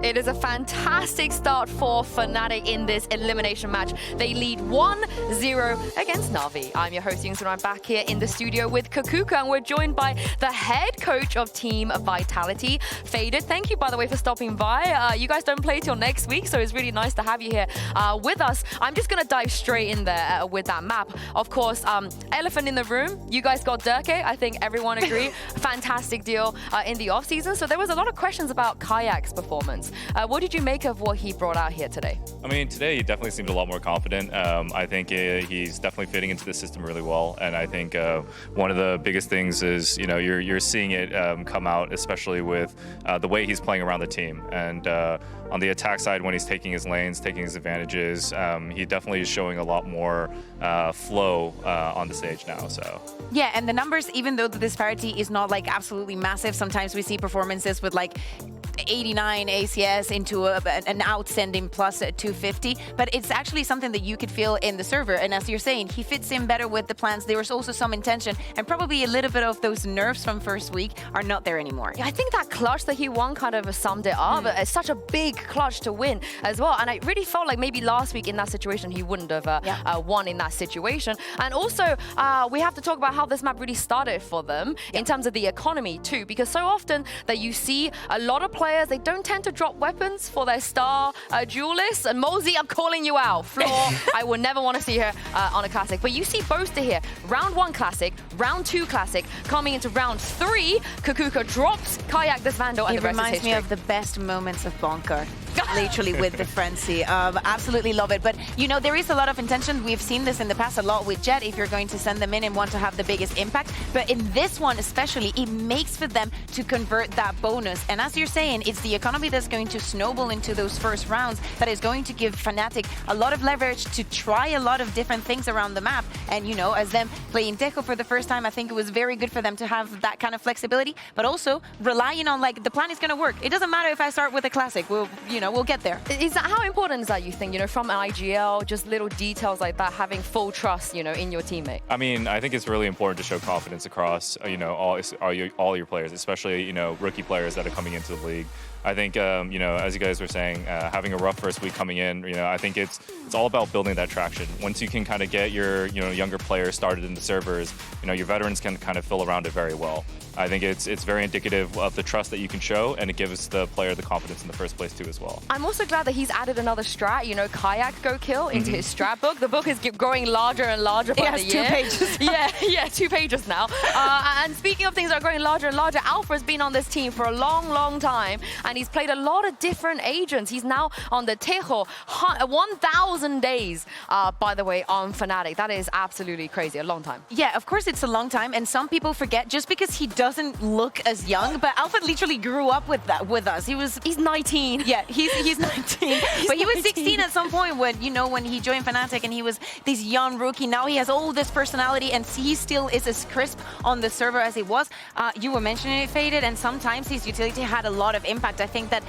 It is a fantastic start for Fnatic in this elimination match. They lead 1-0 against NAVI. I'm your host, Yingsun. I'm back here in the studio with Kakuka, and we're joined by the head coach of Team Vitality, Faded. Thank you, by the way, for stopping by. You guys don't play till next week, so it's really nice to have you here with us. I'm just going to dive straight in there with that map. Of course, elephant in the room. You guys got Durkee. I think everyone agree. Fantastic deal in the off-season. So there was a lot of questions about Kayak's performance. What did you make of what he brought out here today? I mean, today he definitely seemed a lot more confident. I think he's definitely fitting into the system really well. And I think one of the biggest things is, you know, you're seeing it come out, especially with the way he's playing around the team. And on the attack side, when he's taking his lanes, taking his advantages, he definitely is showing a lot more flow on the stage now. So yeah, and the numbers, even though the disparity is not like absolutely massive, sometimes we see performances with like 89 ACS into an outstanding plus 250, but it's actually something that you could feel in the server. And as you're saying, he fits in better with the plans. There was also some intention, and probably a little bit of those nerves from first week are not there anymore. Yeah, I think that clutch that he won kind of summed it up. It's such a big clutch to win as well. And I really felt like maybe last week in that situation, he wouldn't have won in that situation. And also, we have to talk about how this map really started for them in terms of the economy too, because so often that you see a lot of players, they don't tend to drop weapons for their star duelists. And Mosey, I'm calling you out. Floor, I would never want to see her on a classic. But you see Boaster here, round 1 classic, round 2 classic, coming into round 3, Kakuka drops Kayak this Vandal, and the rest is history. It reminds me of the best moments of Bonker. Literally with the frenzy. Absolutely love it. But you know, there is a lot of intention. We've seen this in the past a lot with Jet, if you're going to send them in and want to have the biggest impact. But in this one especially, it makes for them to convert that bonus. And as you're saying, it's the economy that's going to snowball into those first rounds that is going to give Fnatic a lot of leverage to try a lot of different things around the map. And you know, as them playing Tejo for the first time, I think it was very good for them to have that kind of flexibility, but also relying on like the plan is going to work. It doesn't matter if I start with a classic. We'll get there. Is that how important is that, you think, you know, from an IGL, just little details like that, having full trust, you know, in your teammate? I mean, I think it's really important to show confidence across, you know, all your players, especially, you know, rookie players that are coming into the league. I think, you know, as you guys were saying, having a rough first week coming in, you know, I think it's all about building that traction. Once you can kind of get your, you know, younger players started in the servers, you know, your veterans can kind of fill around it very well. I think it's very indicative of the trust that you can show, and it gives the player the confidence in the first place too as well. I'm also glad that he's added another strat, you know, Kayak Go Kill into his strat book. The book is growing larger and larger by the year. 2 pages. yeah, 2 pages now. And speaking of things that are growing larger and larger, Alpha has been on this team for a long time, and he's played a lot of different agents. He's now on the Tejo 1,000 days, by the way, on Fnatic. That is absolutely crazy, a long time. Yeah, of course it's a long time, and some people forget just because he doesn't look as young, but Alpha literally grew up with us. He's 19. Yeah, he's 19. But he was 16 at some point when, you know, when he joined Fnatic, and he was this young rookie. Now he has all this personality, and he still is as crisp on the server as he was. You were mentioning it, Faded, and sometimes his utility had a lot of impact. I think that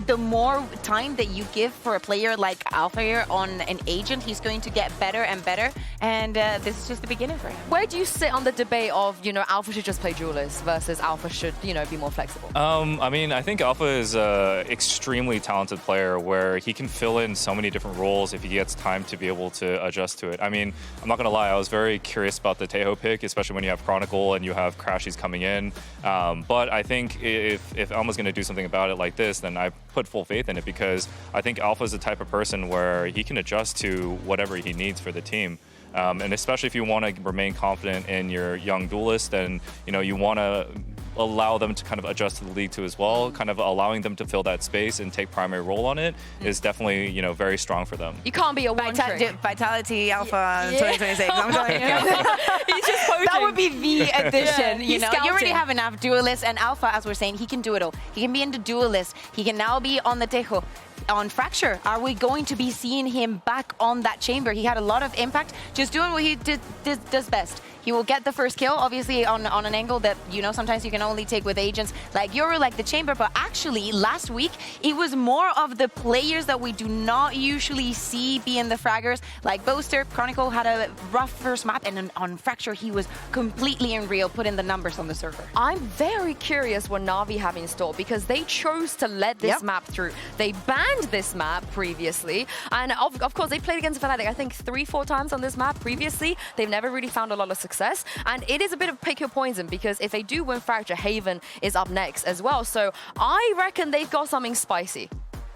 the more time that you give for a player like Alpha here on an agent, he's going to get better and better, and this is just the beginning for him. Where do you sit on the debate of, you know, Alpha should just play duelist versus Alpha should, you know, be more flexible? I mean, I think Alpha is an extremely talented player where he can fill in so many different roles if he gets time to be able to adjust to it. I mean, I'm not going to lie, I was very curious about the Tejo pick, especially when you have Chronicle and you have Crashies coming in. But I think if Elma's going to do something about it like this, then I put full faith in it, because I think Alpha is the type of person where he can adjust to whatever he needs for the team. And especially if you want to remain confident in your young duelist, then, you know, you want to allow them to kind of adjust to the league too as well. Kind of allowing them to fill that space and take primary role on it is definitely, you know, very strong for them. You can't be a one-trick. Vitality Alpha 2026. I'm telling you. He's just poaching. That would be the addition. Yeah, you know, you already have enough duelists, and Alpha, as we're saying, he can do it all. He can be in the duelist. He can now be on the Tejo. On Fracture, are we going to be seeing him back on that chamber? He had a lot of impact, just doing what he does best. He will get the first kill, obviously on an angle that, you know, sometimes you can only take with agents like Yoru, like the Chamber. But actually, last week, it was more of the players that we do not usually see being the fraggers. Like Boaster, Chronicle had a rough first map, and on Fracture, he was completely unreal, putting the numbers on the server. I'm very curious what NAVI have in store, because they chose to let this map through. They banned this map previously, and of course, they played against Fnatic, I think 3-4 times on this map previously. They've never really found a lot of success, and it is a bit of pick your poison, because if they do win Fracture, Haven is up next as well. So I reckon they've got something spicy.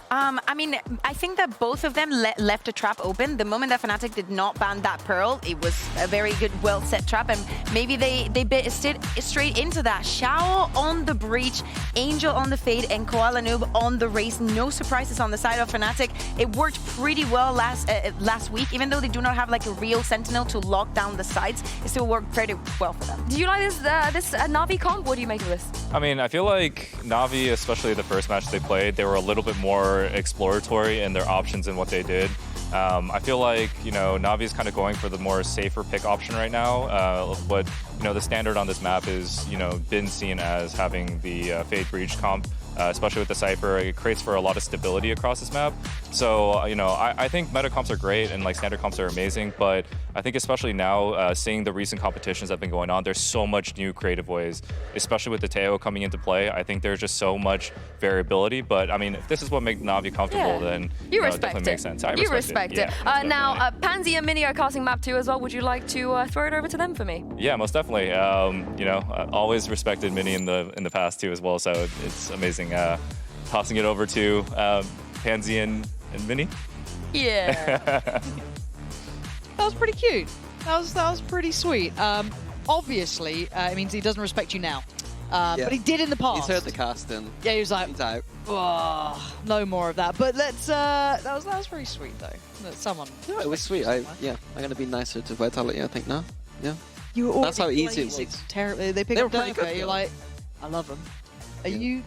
I mean, I think that both of them left a trap open. The moment that Fnatic did not ban that Pearl, it was a very good, well-set trap, and maybe they bit straight into that. Xiao on the Breach, Angel on the Fade, and Koala Noob on the Race. No surprises on the side of Fnatic. It worked pretty well last week, even though they do not have like a real Sentinel to lock down the sides. It still worked pretty well for them. Do you like this NAVI comp? What do you make of this? I mean, I feel like NAVI, especially the first match they played, they were a little bit more exploratory in their options and what they did. I feel like, you know, NAVI is kind of going for the more safer pick option right now. But, you know, the standard on this map is, you know, been seen as having the Fade Breach comp, especially with the Cypher. It creates for a lot of stability across this map. So, you know, I think meta comps are great and like standard comps are amazing, but I think especially now, seeing the recent competitions that have been going on, there's so much new creative ways, especially with the Teo coming into play. I think there's just so much variability, but I mean, if this is what makes Navi comfortable, then you know, respect it definitely makes sense. I respect it. Yeah, now, Pansy and Mini are casting map 2 as well. Would you like to throw it over to them for me? Yeah, most definitely. You know, always respected Mini in the past too as well, so it's amazing tossing it over to Pansy and Mini. Yeah. That was pretty cute. That was pretty sweet. Obviously, it means he doesn't respect you now. But he did in the past. He's heard the casting. Yeah, he was like, he's out. Oh, no more of that. But let's. That was very sweet though. That someone. No, it was sweet. I'm gonna be nicer to Vitality, I think now. Yeah. You were That's how easy it was. Terribly. They picked up Durka. You're like, I love them. Are you?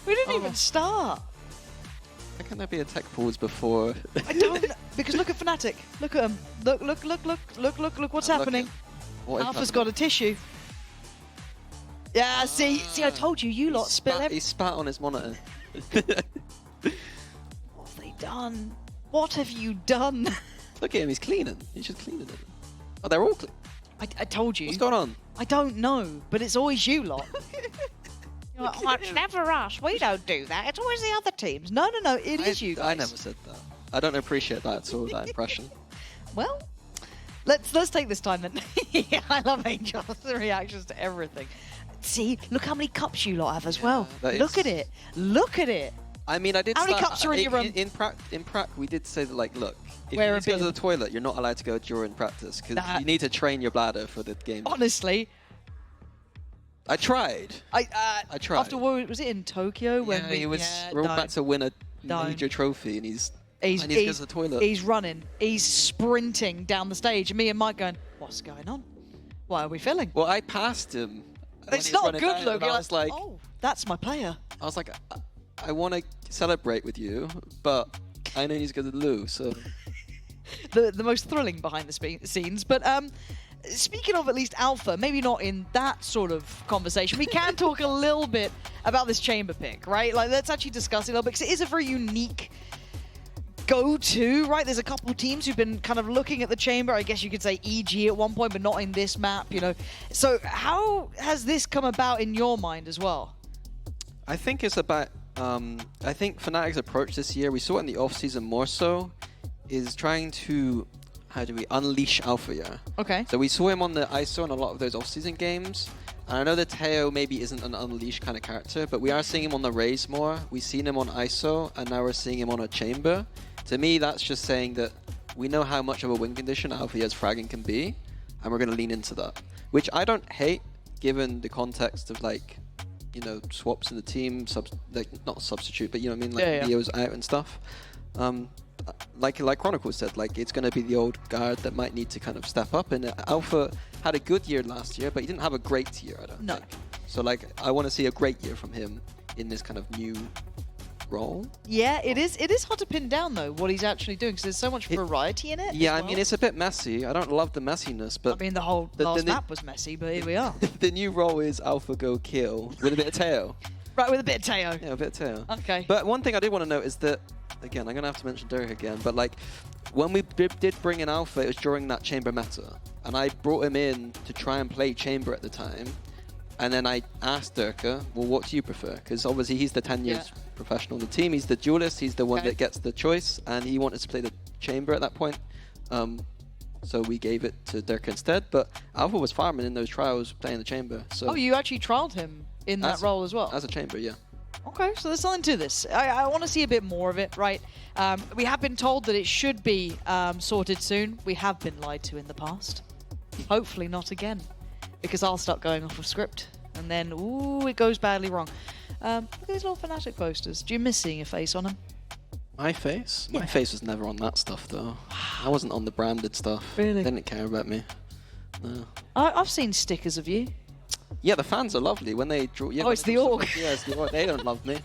We didn't even start. How can there be a tech pause before? I don't know, because look at Fnatic. Look at him. Look what's happening. Alpha's got a tissue. Yeah, see, I told you, you lot spill everything. He spat on his monitor. What have they done? What have you done? Look at him, he's cleaning. He's just cleaning it. Oh, they're all clean. I told you. What's going on? I don't know, but it's always you lot. You're like, oh, it's never us. We don't do that. It's always the other teams. No, it is you guys. I never said that. I don't appreciate that at all, that impression. Well, let's take this time then. Yeah, I love Angel's reactions to everything. See, look how many cups you lot have as well. Look at it. Look at it. I mean, I did. How many cups are in your room? In prac, we did say that, like, look, if Where you need to go to the toilet, you're not allowed to go during practice because you need to train your bladder for the game. Honestly, I tried. I tried. After was it in Tokyo when he was about to win a major trophy, and he's to go to the toilet. He's running. He's sprinting down the stage, and me and Mike going, "What's going on? Why are we filling?" Well, I passed him. It's not a good look. I was like, "Oh, that's my player." I was like, I want to celebrate with you, but I know he's going to lose. So the most thrilling behind the scenes, but speaking of at least Alpha, maybe not in that sort of conversation, we can talk a little bit about this Chamber pick, right? Like, let's actually discuss it a little bit, because it is a very unique go-to, right? There's a couple teams who've been kind of looking at the Chamber. I guess you could say EG at one point, but not in this map, you know. So how has this come about in your mind as well? I think it's about, I think Fnatic's approach this year, we saw it in the off-season more so, is trying to, how do we, unleash Alpha, yeah? Okay. So we saw him on the ISO in a lot of those off-season games. And I know that Teo maybe isn't an unleash kind of character, but we are seeing him on the Raze more. We've seen him on ISO, and now we're seeing him on a Chamber. To me, that's just saying that we know how much of a win condition Alpha's fragging can be, and we're going to lean into that. Which I don't hate, given the context of, like, you know, swaps in the team, like, not substitute, but you know what I mean, like Leo's out and stuff. Like Chronicle said, like, it's going to be the old guard that might need to kind of step up. And Alpha had a good year last year, but he didn't have a great year, I don't think. So, like, I want to see a great year from him in this kind of new role. Yeah, it is. It is hard to pin down though what he's actually doing because there's so much variety in it. Yeah, as I mean well. it's a bit messy. I don't love the messiness, but I mean the whole last map was messy, but here we are. the new role is Alpha Go Kill with a bit of Teo. Right, with a bit of Teo. Yeah, a bit of Teo. Okay. But one thing I did want to note is that, again, I'm going to have to mention Derek again, but like when we did bring in Alpha, it was during that Chamber meta. And I brought him in to try and play Chamber at the time. And then I asked Durka, well, what do you prefer? Because obviously he's the 10 years professional on the team. He's the duelist. He's the one that gets the choice. And he wanted to play the Chamber at that point. So we gave it to Durka instead. But Alpha was farming in those trials playing the Chamber. So Oh, you actually trialed him in that role as well? As a Chamber, yeah. Okay, so there's something to this. I want to see a bit more of it, right? We have been told that it should be sorted soon. We have been lied to in the past. Hopefully not again, because I'll start going off of script, and then, ooh, it goes badly wrong. Look at these little Fnatic posters. Do you miss seeing your face on them? My face? Yeah. My face was never on that stuff, though. I wasn't on the branded stuff. Really? They didn't care about me. No. I've seen stickers of you. Yeah, the fans are lovely when they draw. Yeah, Oh, it's the org. Yeah, it's the org. They don't love me.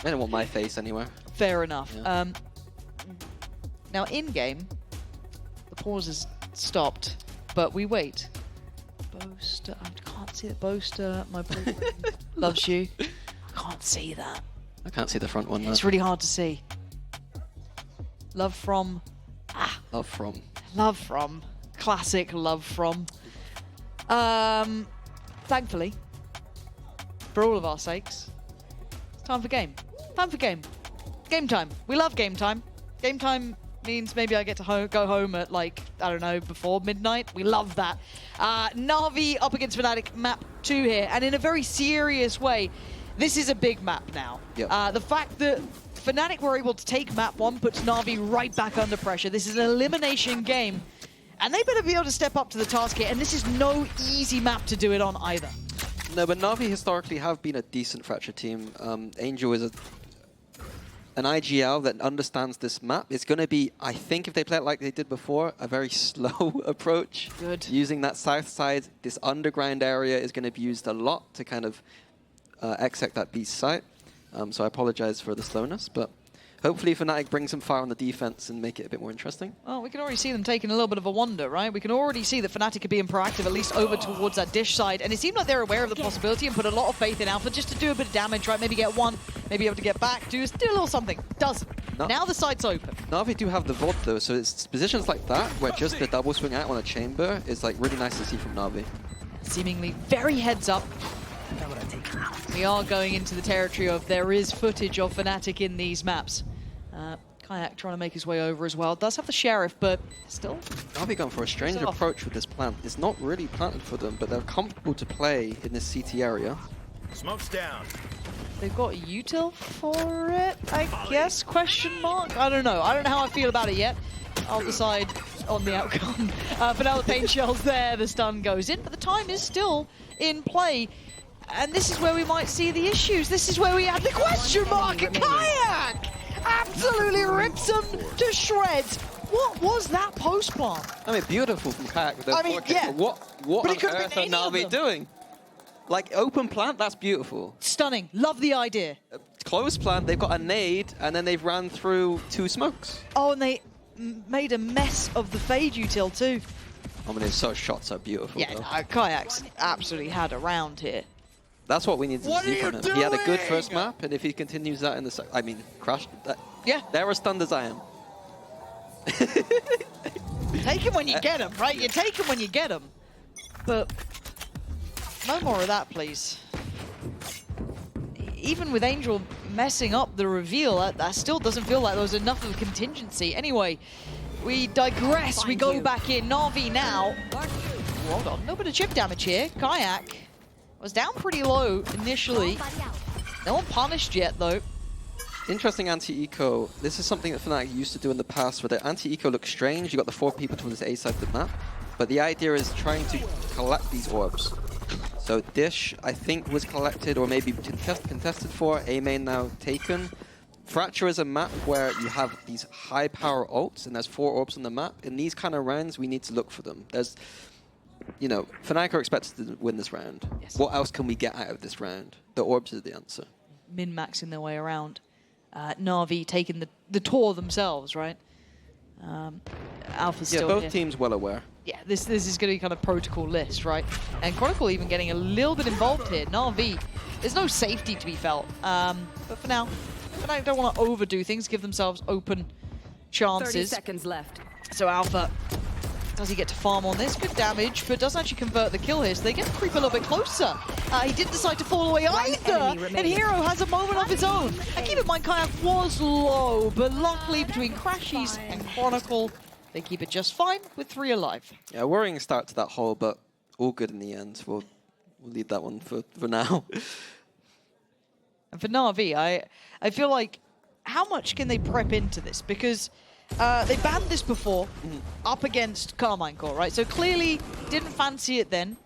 They don't want my face anywhere. Fair enough. Yeah. Now, in-game, the pause is stopped, but we wait. Boaster, I can't see it. Boaster, my boyfriend loves you. I can't see that. I can't see the front one, though. It's really hard to see. Love from. Love from. Love from. Classic love from. Thankfully, for all of our sakes, it's time for game. Time for game. Game time. We love game time. Game time means maybe I get to go home at, like, I don't know, before midnight. We love that. Navi up against Fnatic, map 2 here. And in a very serious way, this is a big map now. Yep. The fact that Fnatic were able to take map 1 puts Navi right back under pressure. This is an elimination game. And they better be able to step up to the task here. And this is no easy map to do it on either. No, but Navi historically have been a decent Fracture team. Angel is an IGL that understands this map. It's going to be, I think if they play it like they did before, a very slow approach. Good. Using that south side, this underground area is going to be used a lot to kind of exec that beast site. So I apologize for the slowness, but hopefully Fnatic brings some fire on the defense and make it a bit more interesting. Well, we can already see them taking a little bit of a wander, right? We can already see that Fnatic are being proactive, at least over towards that dish side. And it seemed like they're aware of the possibility and put a lot of faith in Alpha just to do a bit of damage, right? Maybe get one, maybe able to get back, do a little something. Doesn't. No. Now the site's open. Navi do have the VOD though, so it's positions like that where just the double swing out on a chamber is like really nice to see from Navi. Seemingly very heads up. We are going into the territory of there is footage of Fnatic in these maps. Kayak trying to make his way over as well. Does have the Sheriff, but still. Navi going for a strange approach with this plant. It's not really planted for them, but they're comfortable to play in this CT area. Smoke's down. They've got util for it, I guess? Question mark? I don't know. I don't know how I feel about it yet. I'll decide on the outcome. But now the paint shell's there, the stun goes in, but the time is still in play. And this is where we might see the issues. This is where we have the question mark. And Kayak absolutely rips them to shreds. What was that post plant? I mean, beautiful from Kayak with those forecasts. yeah. What But it on could have earth been are any of Navi them. doing? Like, open plant, that's beautiful. Stunning. Love the idea. Close plant, they've got a nade, and then they've ran through 2 smokes. Oh, and they made a mess of the Fade util too. I mean, those shots are beautiful, Yeah, though. no, Kayak's absolutely had a round here. That's what we need to What see are from you him. He had a good doing? first map, and if he continues that in the I mean, Crash, Yeah. they're as stunned as I am. Take him when you get him, right? You take him when you get him. But no more of that, please. Even with Angel messing up the reveal, that still doesn't feel like there was enough of a contingency. Anyway, we digress. We go back in. Navi now. Hold on, a little bit of chip damage here. Kayak was down pretty low initially. No one punished yet, though. Interesting anti-eco. This is something that Fnatic used to do in the past, where the anti-eco looks strange. You got the 4 people towards the A side of the map, but the idea is trying to collect these orbs. So Dish, I think, was collected or maybe contested for. A main now taken. Fracture is a map where you have these high power ults, and there's 4 orbs on the map. In these kind of rounds, we need to look for them. There's, you know, Fnatic are expected to win this round. Yes. What else can we get out of this round? The orbs is the answer. Min-maxing their way around. NAVI taking the tour themselves, right? Alpha's still both here. teams well aware. Yeah, this is going to be kind of protocol list, right? And Chronicle even getting a little bit involved here. NAVI, there's no safety to be felt. But for now, they don't want to overdo things, give themselves open chances. 30 seconds left. So Alpha, does he get to farm on this? Good damage, but doesn't actually convert the kill here, so they get to creep a little bit closer. He didn't decide to fall away either, and Hero has a moment of his own. And keep in mind, Kayak was low, but luckily between Crashies and Chronicle, they keep it just fine with 3 alive. Yeah, worrying start to that hole, but all good in the end. We'll leave that one for now. And for NAVI, I feel like, how much can they prep into this? Because they banned this before up against Carmine Core, right? So clearly didn't fancy it then.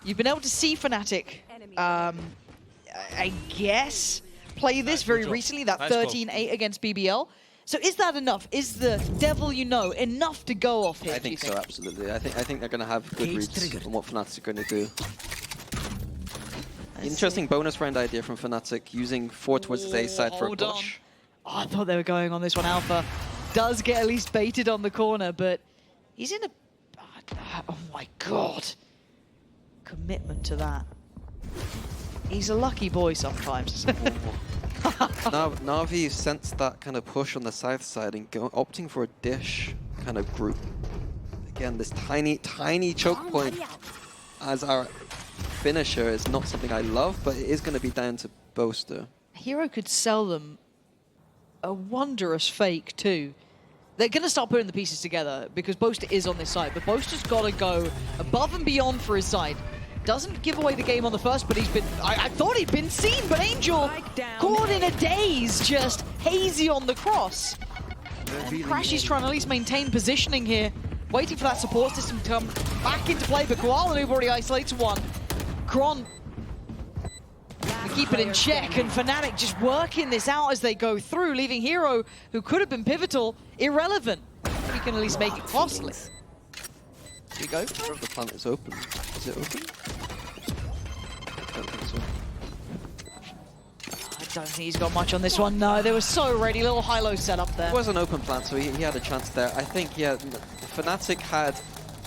You've been able to see Fnatic, I guess, play this very recently, that 13-8 against BBL. So is that enough? Is the devil you know enough to go off here? I think so, absolutely. I think they're going to have good reads on what Fnatic are going to do. Interesting bonus round idea from Fnatic, using 4 towards his A side for a push. Oh, I thought they were going on this one. Alpha does get at least baited on the corner, but he's in a... Oh my god. Commitment to that. He's a lucky boy sometimes. Navi sensed that kind of push on the south side and opting for a dish kind of group. Again, this tiny choke point as our finisher is not something I love, but it is going to be down to Boaster. Hero could sell them a wondrous fake too. They're going to start putting the pieces together because Boaster is on this side, but Boaster's got to go above and beyond for his side. Doesn't give away the game on the first, but he's been... I thought he'd been seen, but Angel caught in a daze, just hazy on the cross. And Crashy's trying to at least maintain positioning here, waiting for that support system to come back into play, but Koala already isolates one. Kron keep it in check, and Fnatic just working this out as they go through, leaving Hero, who could have been pivotal, irrelevant. He can at least make it costly. Here we go. The plant is open. Is it open? I don't think so. I don't think he's got much on this one. No, they were so ready. Little high-low setup there. It was an open plant, so he had a chance there. I think, yeah, Fnatic had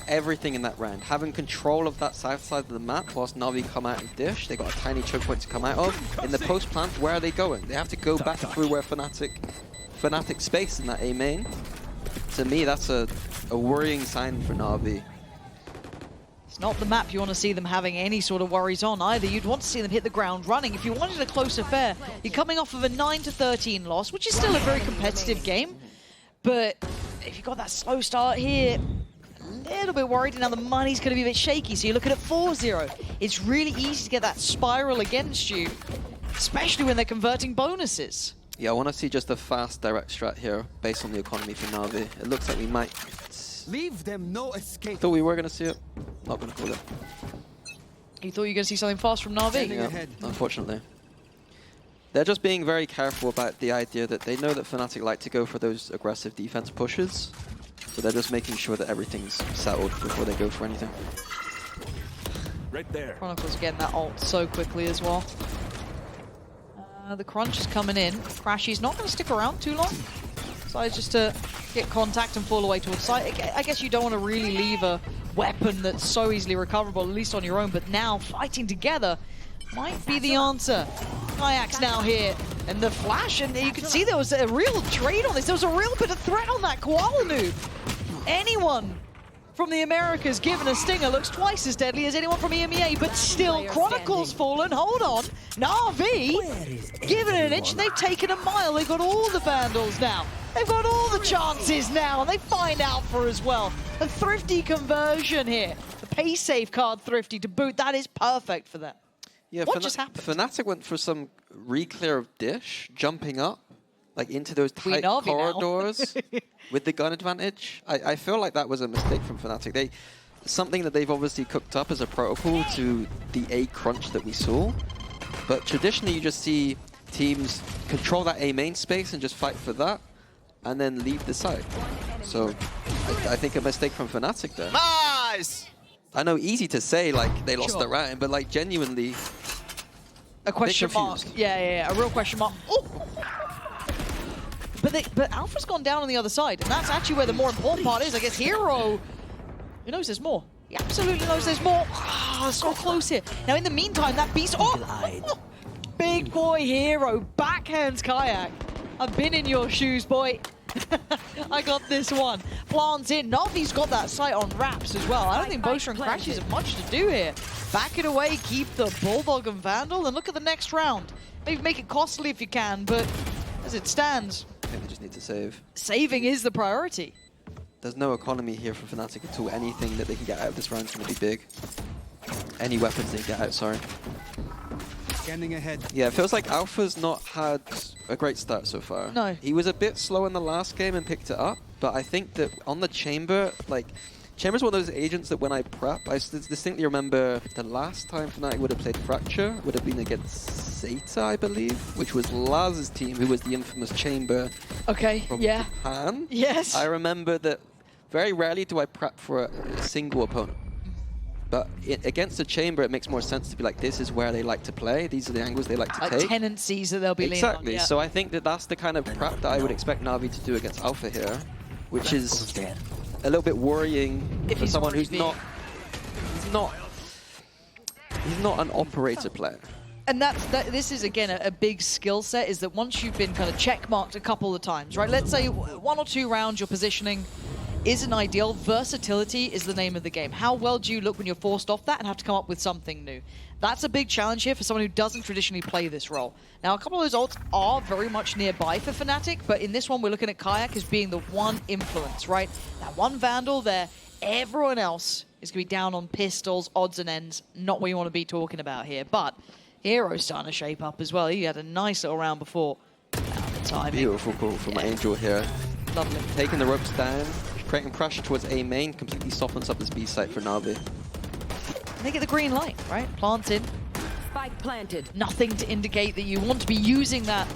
everything in that round. Having control of that south side of the map whilst Navi come out and dish. They got a tiny choke point to come out of. In the post plant, where are they going? They have to go back through where Fnatic space in that A main. To me, that's a worrying sign for Navi. It's not the map you want to see them having any sort of worries on either. You'd want to see them hit the ground running. If you wanted a close affair, you're coming off of a 9-13 loss, which is still a very competitive game. But if you've got that slow start here, a little bit worried, and now the money's going to be a bit shaky. So you're looking at 4-0. It's really easy to get that spiral against you, especially when they're converting bonuses. Yeah, I want to see just a fast direct strat here based on the economy for Navi. It looks like we might... Leave them no escape. Thought we were going to see it. Not going to call it. You thought you were going to see something fast from Navi? Yeah, unfortunately. They're just being very careful about the idea that they know that Fnatic like to go for those aggressive defense pushes. So they're just making sure that everything's settled before they go for anything. Right there. Chronicle's getting that ult so quickly as well. The crunch is coming in. Crashy's not going to stick around too long. Decides just to get contact and fall away towards site. I guess you don't want to really leave a weapon that's so easily recoverable, at least on your own, but now fighting together might be the answer. Kayak's now here, and the flash, and you can see there was a real trade on this. There was a real bit of threat on that Koala noob. Anyone from the Americas given a stinger looks twice as deadly as anyone from EMEA, but still, Chronicle's fallen. Hold on. Na'Vi given it an inch, and they've taken a mile. They've got all the Vandals now. They've got all the chances now, and they find Alpha as well. A thrifty conversion here. The pay safe card thrifty to boot. That is perfect for them. Yeah, What just happened? Fnatic went for some re-clear of dish, jumping up like into those tight Navi corridors with the gun advantage. I feel like that was a mistake from Fnatic. Something that they've obviously cooked up as a protocol to the A crunch that we saw. But traditionally, you just see teams control that A main space and just fight for that, and then leave the site. So I think a mistake from Fnatic there. Nice! I know, easy to say, like, they lost the round, but, like, genuinely... A question mark. confused. Yeah, a real question mark. Oh! But Alpha's gone down on the other side, and that's actually where the more important part is. I guess Hero, he knows there's more. He absolutely knows there's more. Ah, so close here. Now, in the meantime, that beast... Oh! Big boy Hero backhands Kayak. I've been in your shoes, boy. I got this one. Plants in. Navi's got that sight on wraps as well. I don't think Boaster and Crashies have much to do here. Back it away, keep the Bulldog and Vandal, and look at the next round. Maybe make it costly if you can, but as it stands... I think they just need to save. Saving is the priority. There's no economy here for Fnatic at all. Anything that they can get out of this round is going to be big. Any weapons they get out, sorry. Scanning ahead. Yeah, it feels like Alpha's not had a great start so far. No. He was a bit slow in the last game and picked it up, but I think that on the Chamber, like, Chamber's one of those agents that when I prep, I distinctly remember the last time Fnatic would have played Fracture would have been against Zeta, I believe, which was Laz's team, who was the infamous Chamber Okay, from yeah. Japan. Yes. I remember that very rarely do I prep for a single opponent. But against the Chamber, it makes more sense to be like, this is where they like to play. These are the angles they like to take. Tendencies that they'll be leaning on. Exactly. Yeah. So I think that that's the kind of prep that I would expect Navi to do against Alpha here, which is a little bit worrying If for he's someone who's already he's not an operator player. And this is, again, a big skill set, is that once you've been kind of checkmarked a couple of times, right? Let's say 1 or 2 rounds your positioning isn't ideal. Versatility is the name of the game. How well do you look when you're forced off that and have to come up with something new? That's a big challenge here for someone who doesn't traditionally play this role. Now, a couple of those ults are very much nearby for Fnatic, but in this one, we're looking at Kayak as being the one influence, right? That one Vandal there, everyone else is going to be down on pistols, odds and ends. Not what you want to be talking about here, but Hero's starting to shape up as well. He had a nice little round before. Now the timing. Beautiful call from Angel here. Lovely. Taking the ropes down, creating pressure towards A main, completely softens up this B site for Navi. They get the green light, right? Plant in. Spike planted. Nothing to indicate that you want to be using that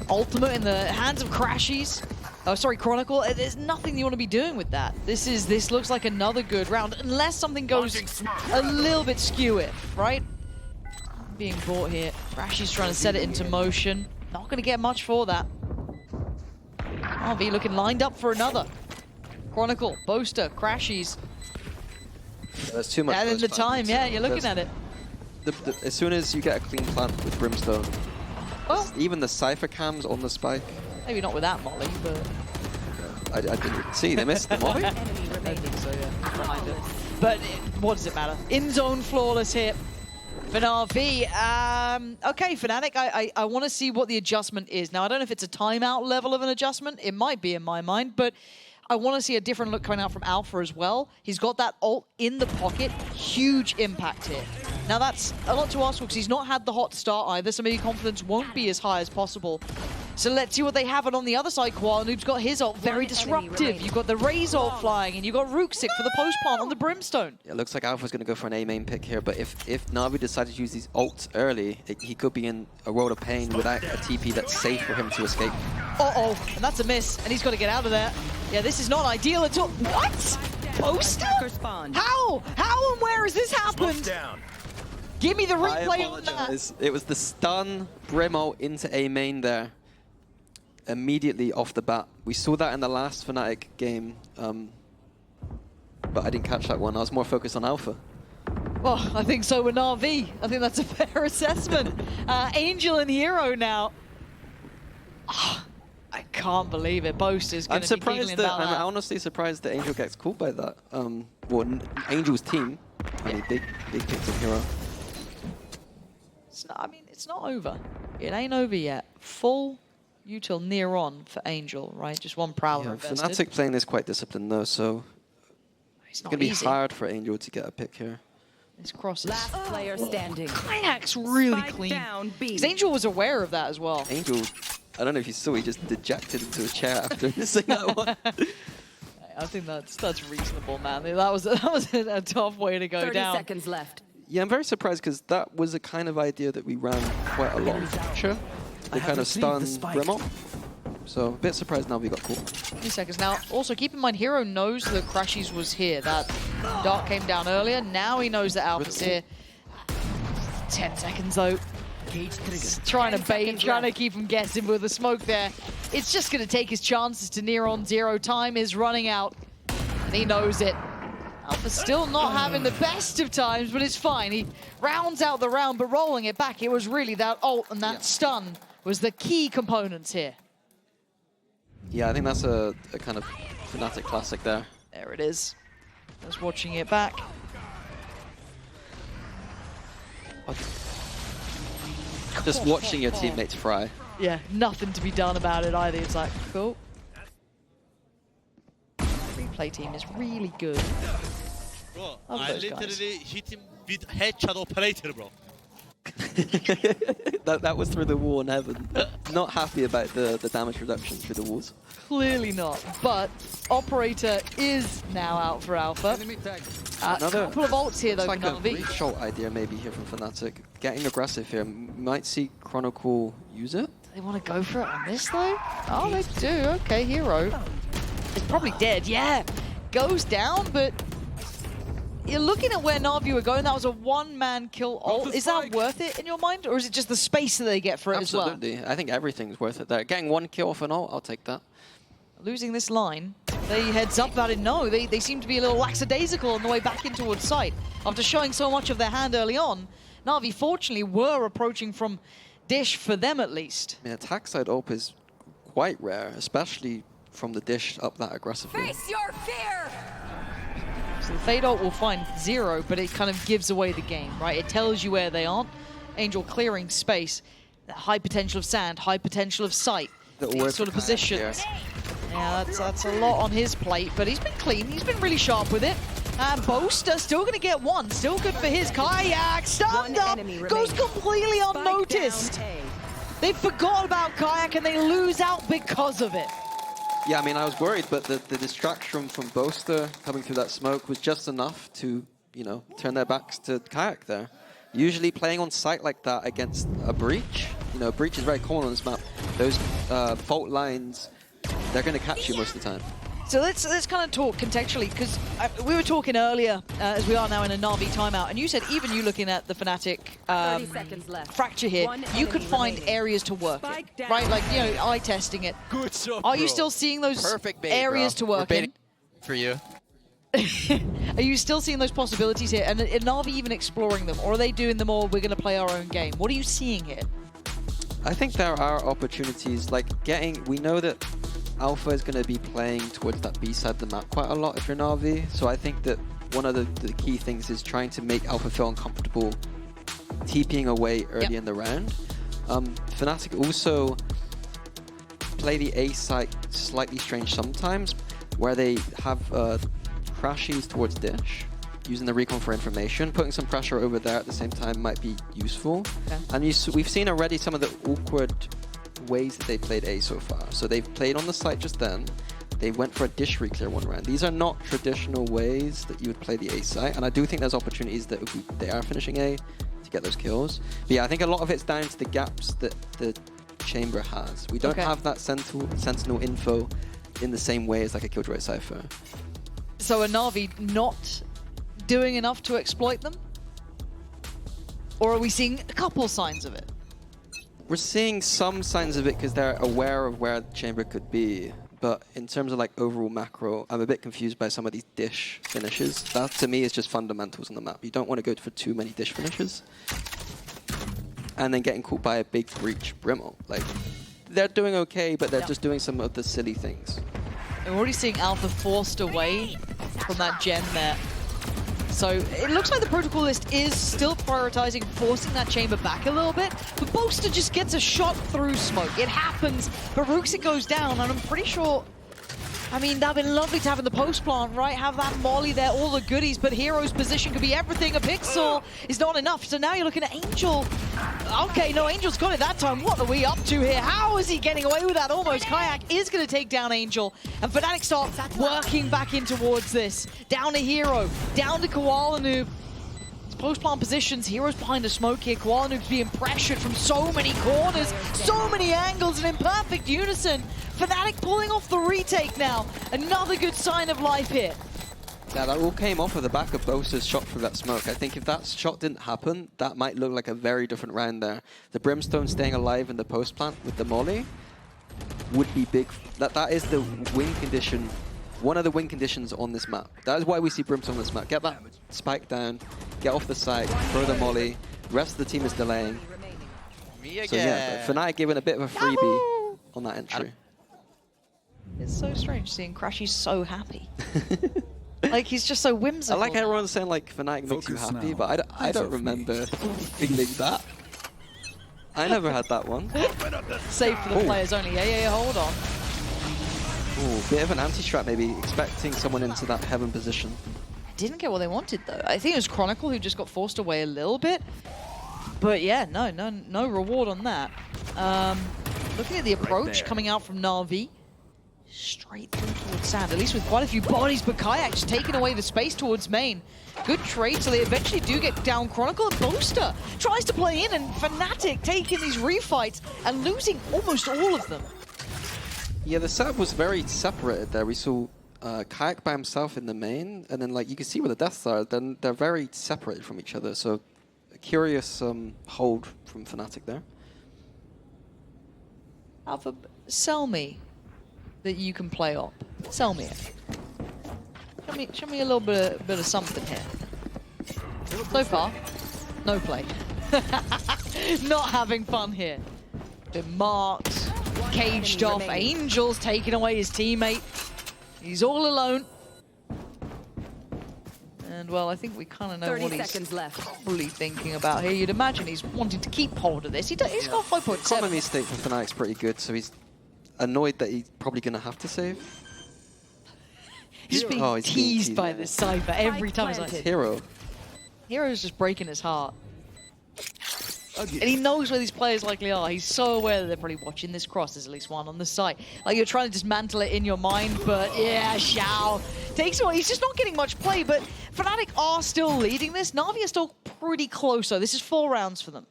ultimate in the hands of Crashies. Oh, sorry, Chronicle. There's nothing you want to be doing with that. This looks like another good round, unless something goes a little bit skew-ish, right? Being bought here. Crashies trying to set it into motion. Not going to get much for that. RV looking lined up for another. Chronicle, Boaster, Crashies. There's too much. And in the time, yeah, you're looking at it. As soon as you get a clean plant with Brimstone, Well, even the Cypher cams on the spike, maybe not with that Molly, but... I didn't see, they missed the Molly. I think so, yeah. Behind it. But what does it matter? In-zone flawless hit for NAVI. Okay, Fnatic, I want to see what the adjustment is. Now, I don't know if it's a timeout level of an adjustment. It might be in my mind, but I want to see a different look coming out from Alpha as well. He's got that ult in the pocket. Huge impact here. Now, that's a lot to ask for because he's not had the hot start either, so maybe confidence won't be as high as possible. So let's see what they have. And on the other side, Noob's got his ult, very disruptive. You've got the Raze ult flying, and you've got Rooksik for the post plant on the Brimstone. It looks like Alpha's going to go for an A main pick here, but if Navi decided to use these ults early, he could be in a world of pain without a TP that's safe for him to escape. Uh-oh, and that's a miss, and he's got to get out of there. Yeah, this is not ideal at all. What? Poster? How? How and where has this happened? Give me the replay on that. It was the stun Brim ult into A main there. Immediately off the bat. We saw that in the last Fnatic game, but I didn't catch that one. I was more focused on Alpha. Well, I think so with NAVI. I think that's a fair assessment. Angel and Hero now. Oh, I can't believe it. Boaster's going to be giggling about that. I'm honestly surprised that Angel gets called by that. Well, Angel's team. Yeah. Big picks of Hero. I mean, it's not over. It ain't over yet. Full util near on for Angel, right? Just one Prowler invested. Fnatic playing this quite disciplined though, so it's going to be hard for Angel to get a pick here. This crosses. Last player standing. Kayak's really Spike clean. down, B. Because Angel was aware of that as well. Angel, I don't know if you saw, he just dejected into a chair after missing that one. I think that's reasonable, man. That was a tough way to go 30 down. seconds left. Yeah, I'm very surprised because that was a kind of idea that we ran quite a lot in Fracture. They kind of stunned Brimalt. So a bit surprised now we got caught. 2 seconds. Now, also keep in mind, Hero knows that Crashies was here. That dart came down earlier. Now he knows that Alpha's here. 10 seconds though. Trying to bait, trying to keep him guessing with the smoke there. it's just going to take his chances to near on zero. Time is running out, and he knows it. Alpha still not having the best of times, but it's fine. He rounds out the round, but rolling it back, it was really that ult and that stun was the key components here. Yeah, I think that's a kind of Fnatic classic there. There it is. Just watching it back. Just watching your teammates fry. Yeah, nothing to be done about it either. It's like, cool. Replay team is really good. Bro, Love I those guys. literally hit him with headshot operator, bro. that was through the wall in heaven. Not happy about the damage reduction through the walls. Clearly not, but Operator is now out for Alpha. Enemy tag. A couple of ults here though It's like for a NAVI. re-shot idea maybe here from Fnatic. Getting aggressive here. Might see Chronicle use it. They want to go for it on this though? Oh, they do. Okay, Hero is probably dead. Yeah, goes down, but you're looking at where NAVI were going. That was a one-man kill ult. Is that worth it in your mind, or is it just the space that they get for it as well? Absolutely. I think everything's worth it there. Getting one kill off an ult, I'll take that. Losing this line, they heads up about it. No, they seem to be a little lackadaisical on the way back in towards site. After showing so much of their hand early on, NAVI fortunately were approaching from Dish, for them at least. I mean, attack side ult is quite rare, especially from the Dish up that aggressively. Face your fear! So the Fade ult will find zero, but it kind of gives away the game, right? It tells you where they are. Angel clearing space. That high potential of sand, high potential of sight. These sort of positions. Yeah, that's a lot on his plate, but he's been clean. He's been really sharp with it. And Boaster still going to get one. Still good for his. Kayak stunned up, goes completely unnoticed. They forgot about Kayak and they lose out because of it. Yeah, I mean, I was worried, but the distraction from Boaster coming through that smoke was just enough to, you know, turn their backs to Kayak there. Usually playing on site like that against a breach, you know, breach is very common on this map. Those fault lines, they're going to catch you most of the time. So let's kind of talk contextually, because we were talking earlier, as we are now in a NAVI timeout, and you said even you looking at the Fnatic 30 seconds left. fracture here, you could find areas to work in, right? Like, you know, eye testing it. Good job, Are you bro. still seeing those Perfect bait, areas bro. to work We're in? baiting for you. Are you still seeing those possibilities here? And are NAVI even exploring them? Or are they doing them all, we're going to play our own game? What are you seeing here? I think there are opportunities, like we know that Alpha is going to be playing towards that B side of the map quite a lot if you're NAVI, so I think that one of the key things is trying to make Alpha feel uncomfortable TPing away early in the round. Fnatic also play the A site slightly strange sometimes, where they have crashes towards Dish, using the recon for information. Putting some pressure over there at the same time might be useful. Okay. And we've seen already some of the awkward ways that they played A so far. So they've played on the site just then. They went for a Dish reclear one round. These are not traditional ways that you would play the A site, and I do think there's opportunities that if they are finishing A to get those kills. But yeah, I think a lot of it's down to the gaps that the Chamber has. We don't have that sentinel info in the same way as like a Killjoy Cypher. So are NAVI not doing enough to exploit them? Or are we seeing a couple signs of it? We're seeing some signs of it because they're aware of where the Chamber could be. But in terms of like overall macro, I'm a bit confused by some of these Dish finishes. That to me is just fundamentals on the map. You don't want to go for too many Dish finishes. And then getting caught by a big breach Brimble. Like, they're doing okay, but they're just doing some of the silly things. We're already seeing Alpha forced away from that gen there. So it looks like the protocol list is still prioritizing forcing that chamber back a little bit, but Boaster just gets a shot through smoke. It happens, but Rooksik goes down, and I'm pretty sure, I mean, that'd been lovely to have in the post plant, right? Have that molly there, all the goodies, but Hero's position could be everything. A pixel is not enough, so now you're looking at Angel. Okay, no, Angel's got it that time. What are we up to here? How is he getting away with that? Almost. Kayak is going to take down Angel, and Fnatic start working back in towards this. Down to Hero, down to Koala Noob. Post-plant positions, Hero's behind the smoke here. Koala Noob's being pressured from so many corners, so many angles, and in perfect unison. Fnatic pulling off the retake now. Another good sign of life here. Yeah, that all came off of the back of Boaster's shot through that smoke. I think if that shot didn't happen, that might look like a very different round there. The Brimstone staying alive in the post plant with the molly. would be big. That is the win condition, one of the win conditions on this map. That is why we see Brimstone on this map. Get that spike down, get off the site, throw the molly. Rest of the team is delaying. Me again. So yeah, Fnatic giving a bit of a freebie on that entry. It's so strange seeing Crashy so happy. Like, he's just so whimsical. I like how everyone's saying like Fnatic makes you happy, now. but I don't remember feeling that. I never had that one. Save for the players only. Yeah, hold on. Ooh, bit of an anti-strat maybe, expecting someone into that heaven position. Didn't get what they wanted, though. I think it was Chronicle who just got forced away a little bit. But yeah, no reward on that. Looking at the approach coming out from Na'Vi. Straight through towards Sand, at least with quite a few bodies, but Kayak's taking away the space towards main. Good trade, so they eventually do get down Chronicle, and Boaster tries to play in, and Fnatic taking these refights and losing almost all of them. Yeah, the setup was very separated there. We saw Kayak by himself in the main, and then like you can see where the deaths are, then they're very separated from each other, so a curious hold from Fnatic there. Alpha, sell me that you can play op. Sell me it. Show me a little bit of something here. So far, no play. Not having fun here. Been marked, caged off. Angel's taking away his teammate. He's all alone. And well, I think we kind of know 30 what he's seconds left. probably thinking about here. You'd imagine he's wanting to keep hold of this. He's got 5.7. Economy state for Fnatic's pretty good, so he's annoyed that he's probably going to have to save. He's being teased by this Cypher every time. He's like, Hero. Hero's just breaking his heart. And he knows where these players likely are. He's so aware that they're probably watching this cross. There's at least one on the site. Like, you're trying to dismantle it in your mind, but yeah, Xiao takes away. He's just not getting much play, but Fnatic are still leading this. Na'Vi are still pretty close, though. This is 4 rounds for them.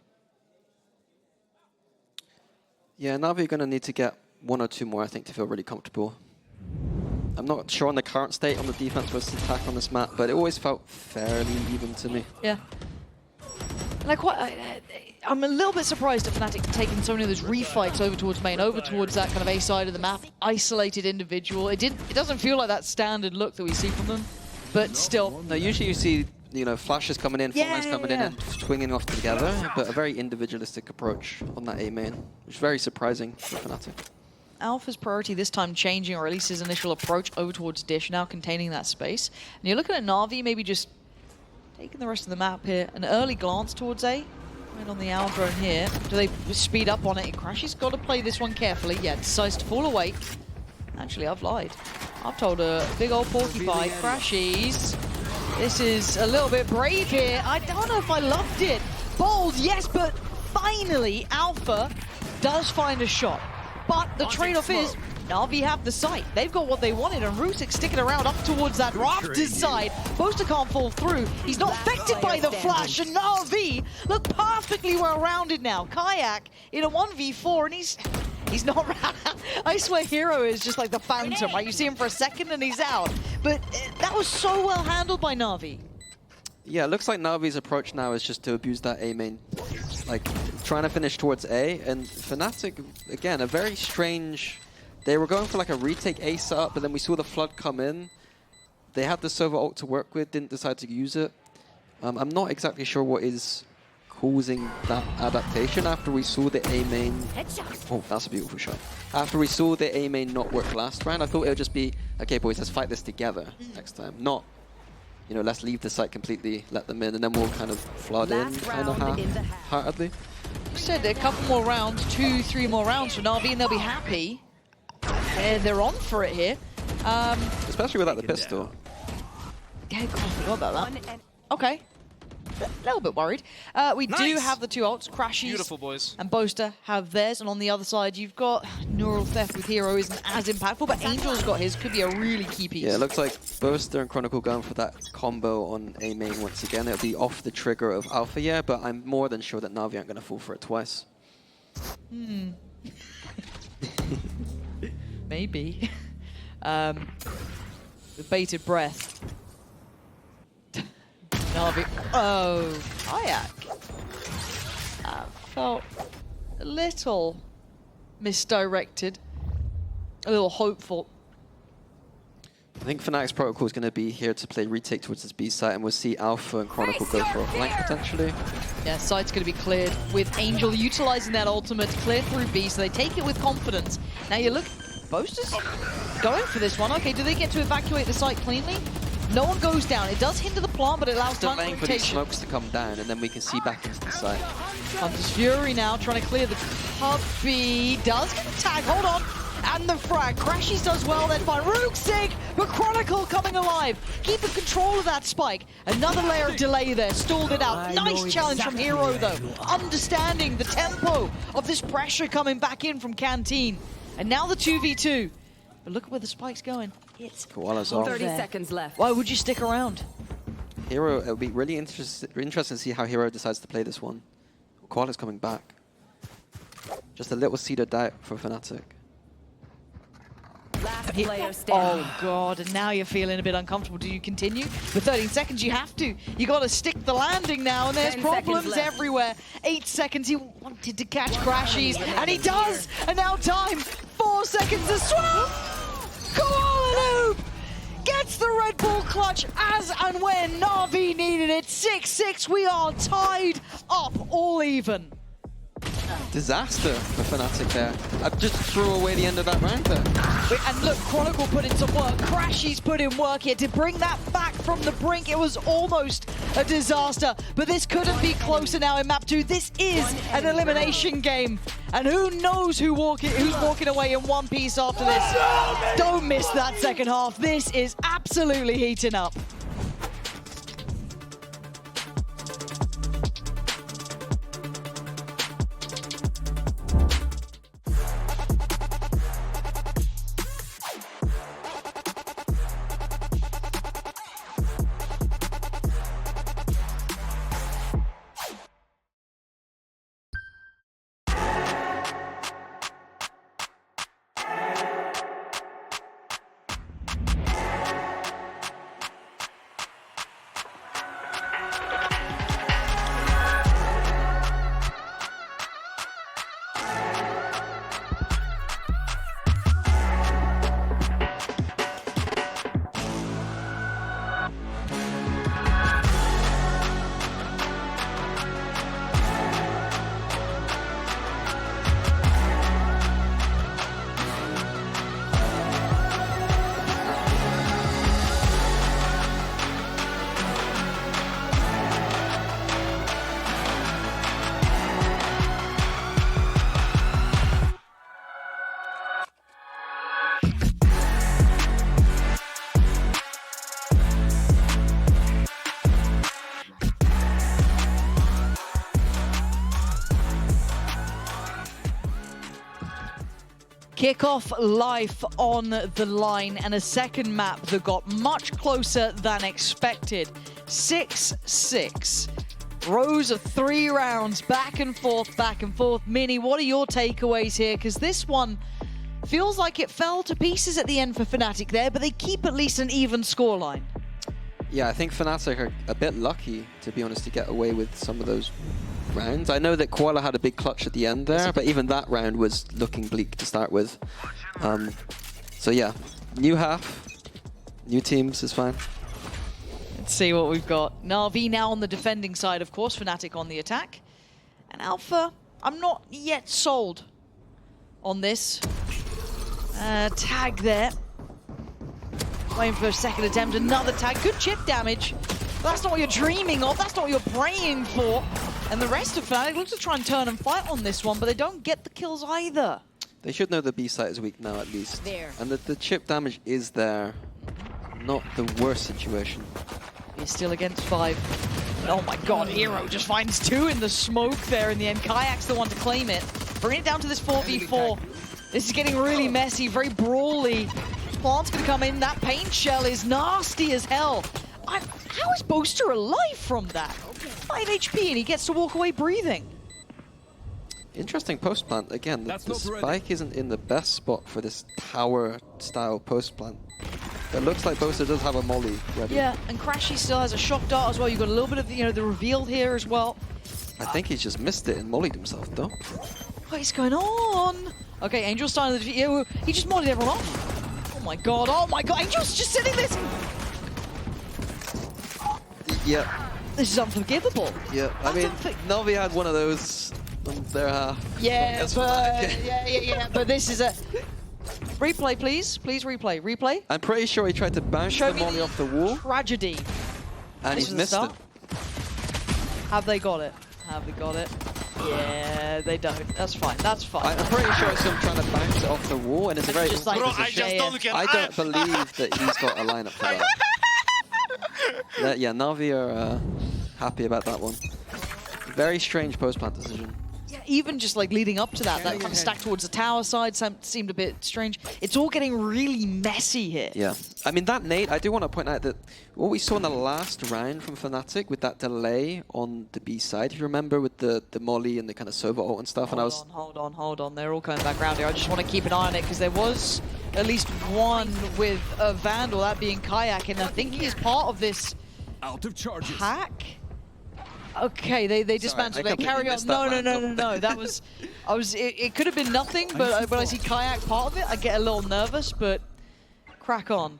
Yeah, Navi are going to need to get 1 or 2 more, I think, to feel really comfortable. I'm not sure on the current state on the defense versus attack on this map, but it always felt fairly even to me. Yeah. And I'm a little bit surprised at Fnatic taking so many of those refights over towards main, over towards that kind of A side of the map, isolated individual. It doesn't feel like that standard look that we see from them, but still. No, usually you see, you know, flashes coming in, frontlines coming in and swinging off together, but a very individualistic approach on that A main, which is very surprising for Fnatic. Alpha's priority this time changing, or at least his initial approach over towards Dish, now containing that space. And you're looking at Na'Vi maybe just taking the rest of the map here. An early glance towards A. Right on the owl drone here. Do they speed up on it? Crashy's got to play this one carefully. Yeah, decides to fall away. Actually, I've lied. I've told a big old porcupine. Crashies. This is a little bit brave here. I don't know if I loved it. Bold, yes, but finally Alpha does find a shot. But the trade-off is Na'Vi have the site. They've got what they wanted, and Rusik's sticking around up towards that Raptors side. Boaster can't fall through. He's not affected by the flash, and Na'Vi look perfectly well-rounded now. Kayak in a 1v4, and he's not... I swear Hero is just like the phantom, right? You see him for a second, and he's out. But that was so well handled by Na'Vi. Yeah, it looks like Navi's approach now is just to abuse that A main, like trying to finish towards A, and Fnatic, again, a very strange... They were going for like a retake A setup, but then we saw the flood come in. They had the Sova ult to work with, didn't decide to use it. I'm not exactly sure what is causing that adaptation after we saw the A main... Oh, that's a beautiful shot. After we saw the A main not work last round, I thought it would just be, okay boys, let's fight this together next time. Not, you know, let's leave the site completely, let them in, and then we'll kind of flood in kind of half-heartedly. You said a couple more rounds, 2-3 more rounds for Na'Vi, and they'll be happy. They're on for it here. Especially without the pistol. Yeah, God, I forgot about that. Okay. A little bit worried. We do have the 2 ults, Crashies Beautiful, boys. and Boaster have theirs, and on the other side you've got Neural Theft with Hero isn't as impactful, but Angel's got his, could be a really key piece. Yeah, it looks like Boaster and Chronicle going for that combo on A main once again. It'll be off the trigger of Alpha, yeah, but I'm more than sure that Navi aren't going to fall for it twice. Maybe. With bated breath. Navi. Oh, Kayak. Felt a little misdirected. a little hopeful. I think Fnatic's protocol is going to be here to play retake towards this B site, and we'll see Alpha and Chronicle go for a flank potentially. Yeah, site's going to be cleared with Angel utilizing that ultimate to clear through B, so they take it with confidence. Now you look, Boaster's going for this one. Okay, do they get to evacuate the site cleanly? No one goes down. It does hinder the plant, but it allows time for Delaying for these rotation. smokes to come down, and then we can see back into the site. Hunter's Fury now trying to clear the puppy. Does get the tag, hold on. And the frag. Crashies does well, then fine. Rooksig, but Chronicle coming alive. Keeping control of that spike. Another layer of delay there, stalled it out. Nice challenge from Hero though. Understanding the tempo of this pressure coming back in from Canteen. And now the 2v2. But look at where the spike's going. It's Koala's off. 30 seconds left. Why would you stick around? Hero, it'll be really interesting to see how Hero decides to play this one. Koala's coming back. Just a little seed of doubt for Fnatic. Last player standing. Oh god, and now you're feeling a bit uncomfortable. Do you continue? With 13 seconds, you have to. You got to stick the landing now, and there's 10 seconds problems left. everywhere. 8 seconds, he wanted to catch Crashies, and he does! And now time, 4 seconds to swap! Koala Noob gets the Red Bull clutch as and when Na'Vi needed it. 6-6, we are tied up all even. Disaster for Fnatic there. I just threw away the end of that round there. And look, Chronicle put in some work. Crashies put in work here to bring that back from the brink. It was almost a disaster, but this couldn't be closer now in map 2. This is an elimination game, and who knows who's walking away in one piece after this. Don't miss that second half. This is absolutely heating up. Kickoff life on the line, and a second map that got much closer than expected. 6-6. Rows of 3 rounds, back and forth, back and forth. Minnie, what are your takeaways here? Because this one feels like it fell to pieces at the end for Fnatic there, but they keep at least an even scoreline. Yeah, I think Fnatic are a bit lucky, to be honest, to get away with some of those rounds. I know that Koala had a big clutch at the end there, but even that round was looking bleak to start with. So yeah, new half, new teams is fine. Let's see what we've got. Na'Vi now on the defending side, of course, Fnatic on the attack. And Alpha, I'm not yet sold on this. Tag there. Waiting for a second attempt, another tag. Good chip damage. But that's not what you're dreaming of. That's not what you're praying for. And the rest of Fnatic looks to try and turn and fight on this one, but they don't get the kills either. They should know the B site is weak now, at least. There. And the chip damage is there. Not the worst situation. He's still against 5. Oh my god, Hero just finds 2 in the smoke there in the end. Kayak's the one to claim it. Bring it down to this 4v4. This is getting really messy, very brawly. Plant's gonna come in. That paint shell is nasty as hell. How is Boaster alive from that? 5 HP and he gets to walk away breathing. Interesting post plant. Again, the spike isn't in the best spot for this tower style post plant. But it looks like Boaster does have a molly ready. Yeah, and Crashy still has a shock dart as well. You've got a little bit of the reveal here as well. I think he's just missed it and mollied himself, though. What is going on? Okay, Angel's starting the defeat. He just modded everyone off. Oh my god, Angel's just sitting this. Yeah. This is unforgivable. Yeah. I mean, Navi had one of those on their half. Yeah, but yeah. But this is a replay, please. Please replay. Replay. I'm pretty sure he tried to bounce the molly off the wall. Tragedy. And he's missed it. Have they got it? Have they got it? Yeah, they don't. That's fine. That's fine. I'm pretty sure it's him trying to bounce it off the wall, and it's a very just like, Bro, position. I just don't look at I don't believe that he's got a lineup for that. Yeah, Navi are happy about that one. Very strange post-plant decision. Yeah, even just like leading up to that kind of stack towards the tower side seemed a bit strange. It's all getting really messy here. Yeah. I mean, that nade, I do want to point out that what we saw in the last round from Fnatic with that delay on the B side, if you remember with the molly and the kind of Sova ult and stuff, Hold on. They're all coming back around here. I just want to keep an eye on it because there was at least one with a Vandal, that being Kayak, and I think he is part of this Out of charges. hack. Okay, they dismantled it. Carry on. No. That was, it could have been nothing, but when I see Kayak part of it, I get a little nervous, but crack on.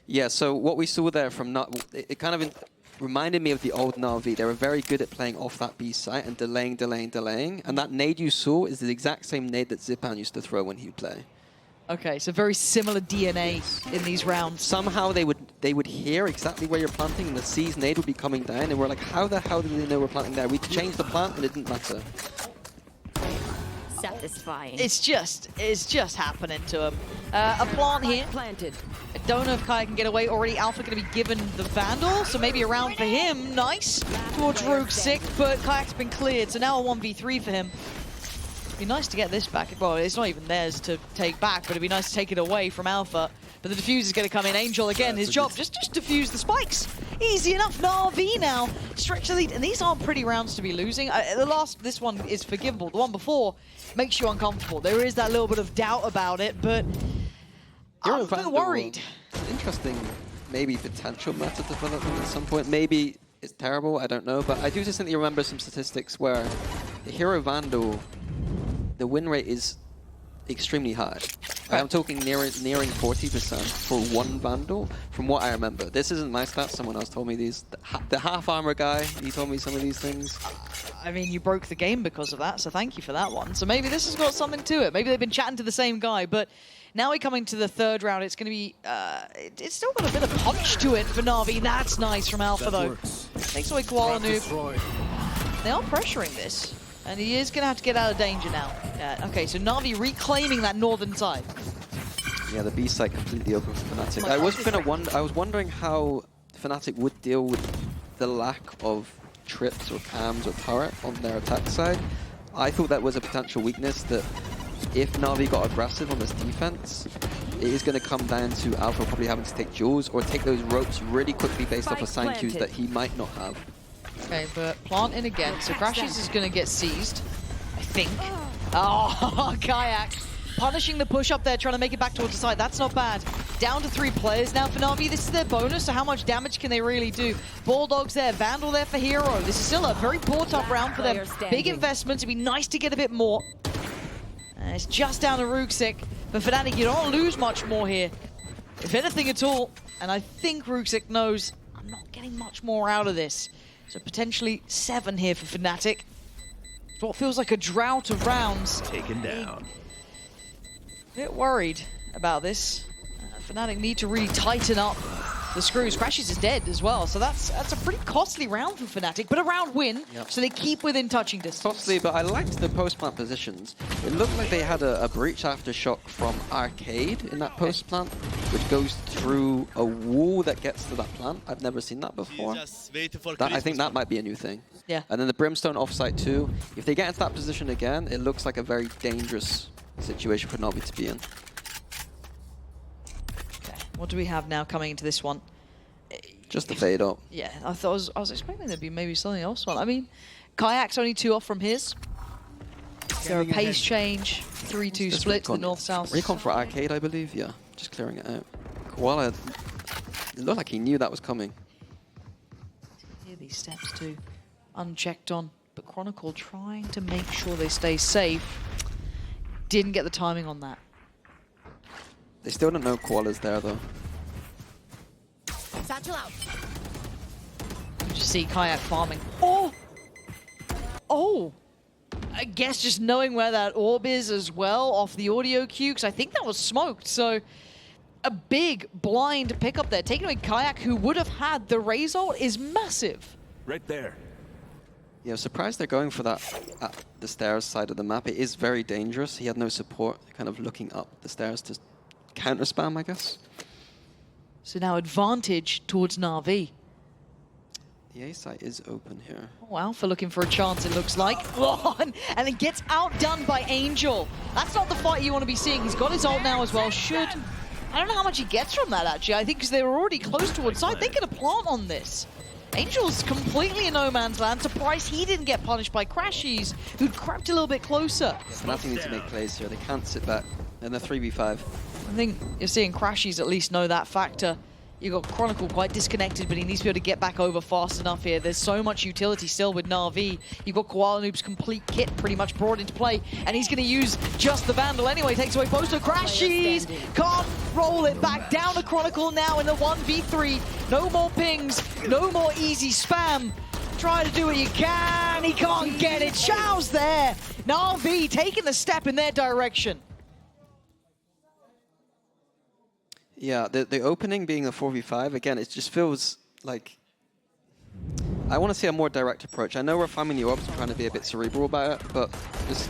Yeah, so what we saw there from it kind of reminded me of the old Na'Vi. They were very good at playing off that B site and delaying. And that nade you saw is the exact same nade that Zipan used to throw when he would play. Okay, so very similar DNA in these rounds. Somehow they would hear exactly where you're planting, and the C's nade would be coming down, and we're like, how the hell did they know we're planting there? We changed the plant, and it didn't matter. Satisfying. It's just happening to him. A plant here. Planted. I don't know if Kai can get away. Already Alpha going to be given the Vandal, so maybe a round for him. Nice. Towards Rogue Sick, but Kayak's been cleared, so now a 1v3 for him. Be nice to get this back. Well, it's not even theirs to take back, but it'd be nice to take it away from Alpha. But the defuse is going to come in. Angel again, his job, just defuse the spikes. Easy enough. Na'Vi now stretch the lead, and these aren't pretty rounds to be losing. This one is forgivable. The one before makes you uncomfortable. There is that little bit of doubt about it, but I'm a bit worried. Interesting, maybe potential meta development at some point. Maybe it's terrible, I don't know, but I do distinctly remember some statistics where the Hero Vandal, the win rate is extremely high. I'm talking nearing 40% for one Vandal, from what I remember. This isn't my stats, someone else told me these. The half armor guy, he told me some of these things. I mean, you broke the game because of that, so thank you for that one. So maybe this has got something to it. Maybe they've been chatting to the same guy, but now we're coming to the third round. It's going to be, it's still got a bit of punch to it for Na'Vi. That's nice from Alpha, though. Takes away Koala Noob. They are pressuring this. And he is going to have to get out of danger now. Okay, so Na'Vi reclaiming that northern side. Yeah, the B site completely open for Fnatic. I was wondering how Fnatic would deal with the lack of trips or cams or turret on their attack side. I thought that was a potential weakness, that if Na'Vi got aggressive on this defense, it is going to come down to Alpha probably having to take duels or take those ropes really quickly based off of sign cues that he might not have. Okay, but plant in again. So Crashes is going to get seized, I think. Oh, Kayak. Punishing the push up there, trying to make it back towards the side. That's not bad. Down to 3 players now for Na'Vi. This is their bonus, so how much damage can they really do? Bulldog's there, Vandal there for Hero. This is still a very brought up round for them. Big investments. It'd be nice to get a bit more. And it's just down to Ruxic. But Fnatic, you don't lose much more here, if anything at all. And I think Ruxic knows I'm not getting much more out of this. So potentially 7 here for Fnatic. It's what feels like a drought of rounds. Taken down. A bit worried about this. Fnatic need to really tighten up the screws. Crashes is dead as well, so that's a pretty costly round for Fnatic, but a round win, so they keep within touching distance. Costly, but I liked the post-plant positions. It looked like they had a breach aftershock from Arcade in that post-plant, which goes through a wall that gets to that plant. I've never seen that before. I think that might be a new thing. Yeah. And then the Brimstone offsite too. If they get into that position again, it looks like a very dangerous situation for Na'Vi to be in. Okay, what do we have now coming into this one? Just the fade up. Yeah, I was expecting there'd be maybe something else. I mean, Kayak's only 2 off from his. There a pace change, 3-2 split to the north-south. Recon for Arcade, I believe. Yeah, just clearing it out. Koala, it looked like he knew that was coming. Hear these steps too, unchecked on. But Chronicle trying to make sure they stay safe. didn't get the timing on that. They still don't know Koala's there, though. Satchel out. You just see Kayak farming. Oh! Oh! I guess just knowing where that orb is as well off the audio cue, because I think that was smoked, so a big blind pickup there. Taking away Kayak, who would have had the Raze ult, is massive. Right there. Yeah, surprised they're going for that at the stairs side of the map. It is very dangerous. He had no support, kind of looking up the stairs to counter spam, I guess. So now advantage towards Na'Vi. The A site is open here. Oh, Alpha looking for a chance, it looks like. And then gets outdone by Angel. That's not the fight you want to be seeing. He's got his ult now as well. I don't know how much he gets from that, actually. I think because they were already close towards side, they could have plant on this. Angel's completely in no man's land. Surprised he didn't get punished by Crashies, who'd crept a little bit closer. Nothing need to make plays here. They can't sit back. And they're 3v5. I think you're seeing Crashies at least know that factor. You've got Chronicle quite disconnected, but he needs to be able to get back over fast enough here. There's so much utility still with Na'Vi. You've got Koala Noob's complete kit pretty much brought into play, and he's going to use just the Vandal anyway. Takes away Poster. Crashies can't roll it back down to Chronicle now in the 1v3. No more pings, no more easy spam. Try to do what you can. He can't get it. Chao's there. Na'Vi taking the step in their direction. Yeah, the opening being a 4v5, again, it just feels like... I want to see a more direct approach. I know we're farming the orbs and trying to be a bit cerebral about it, but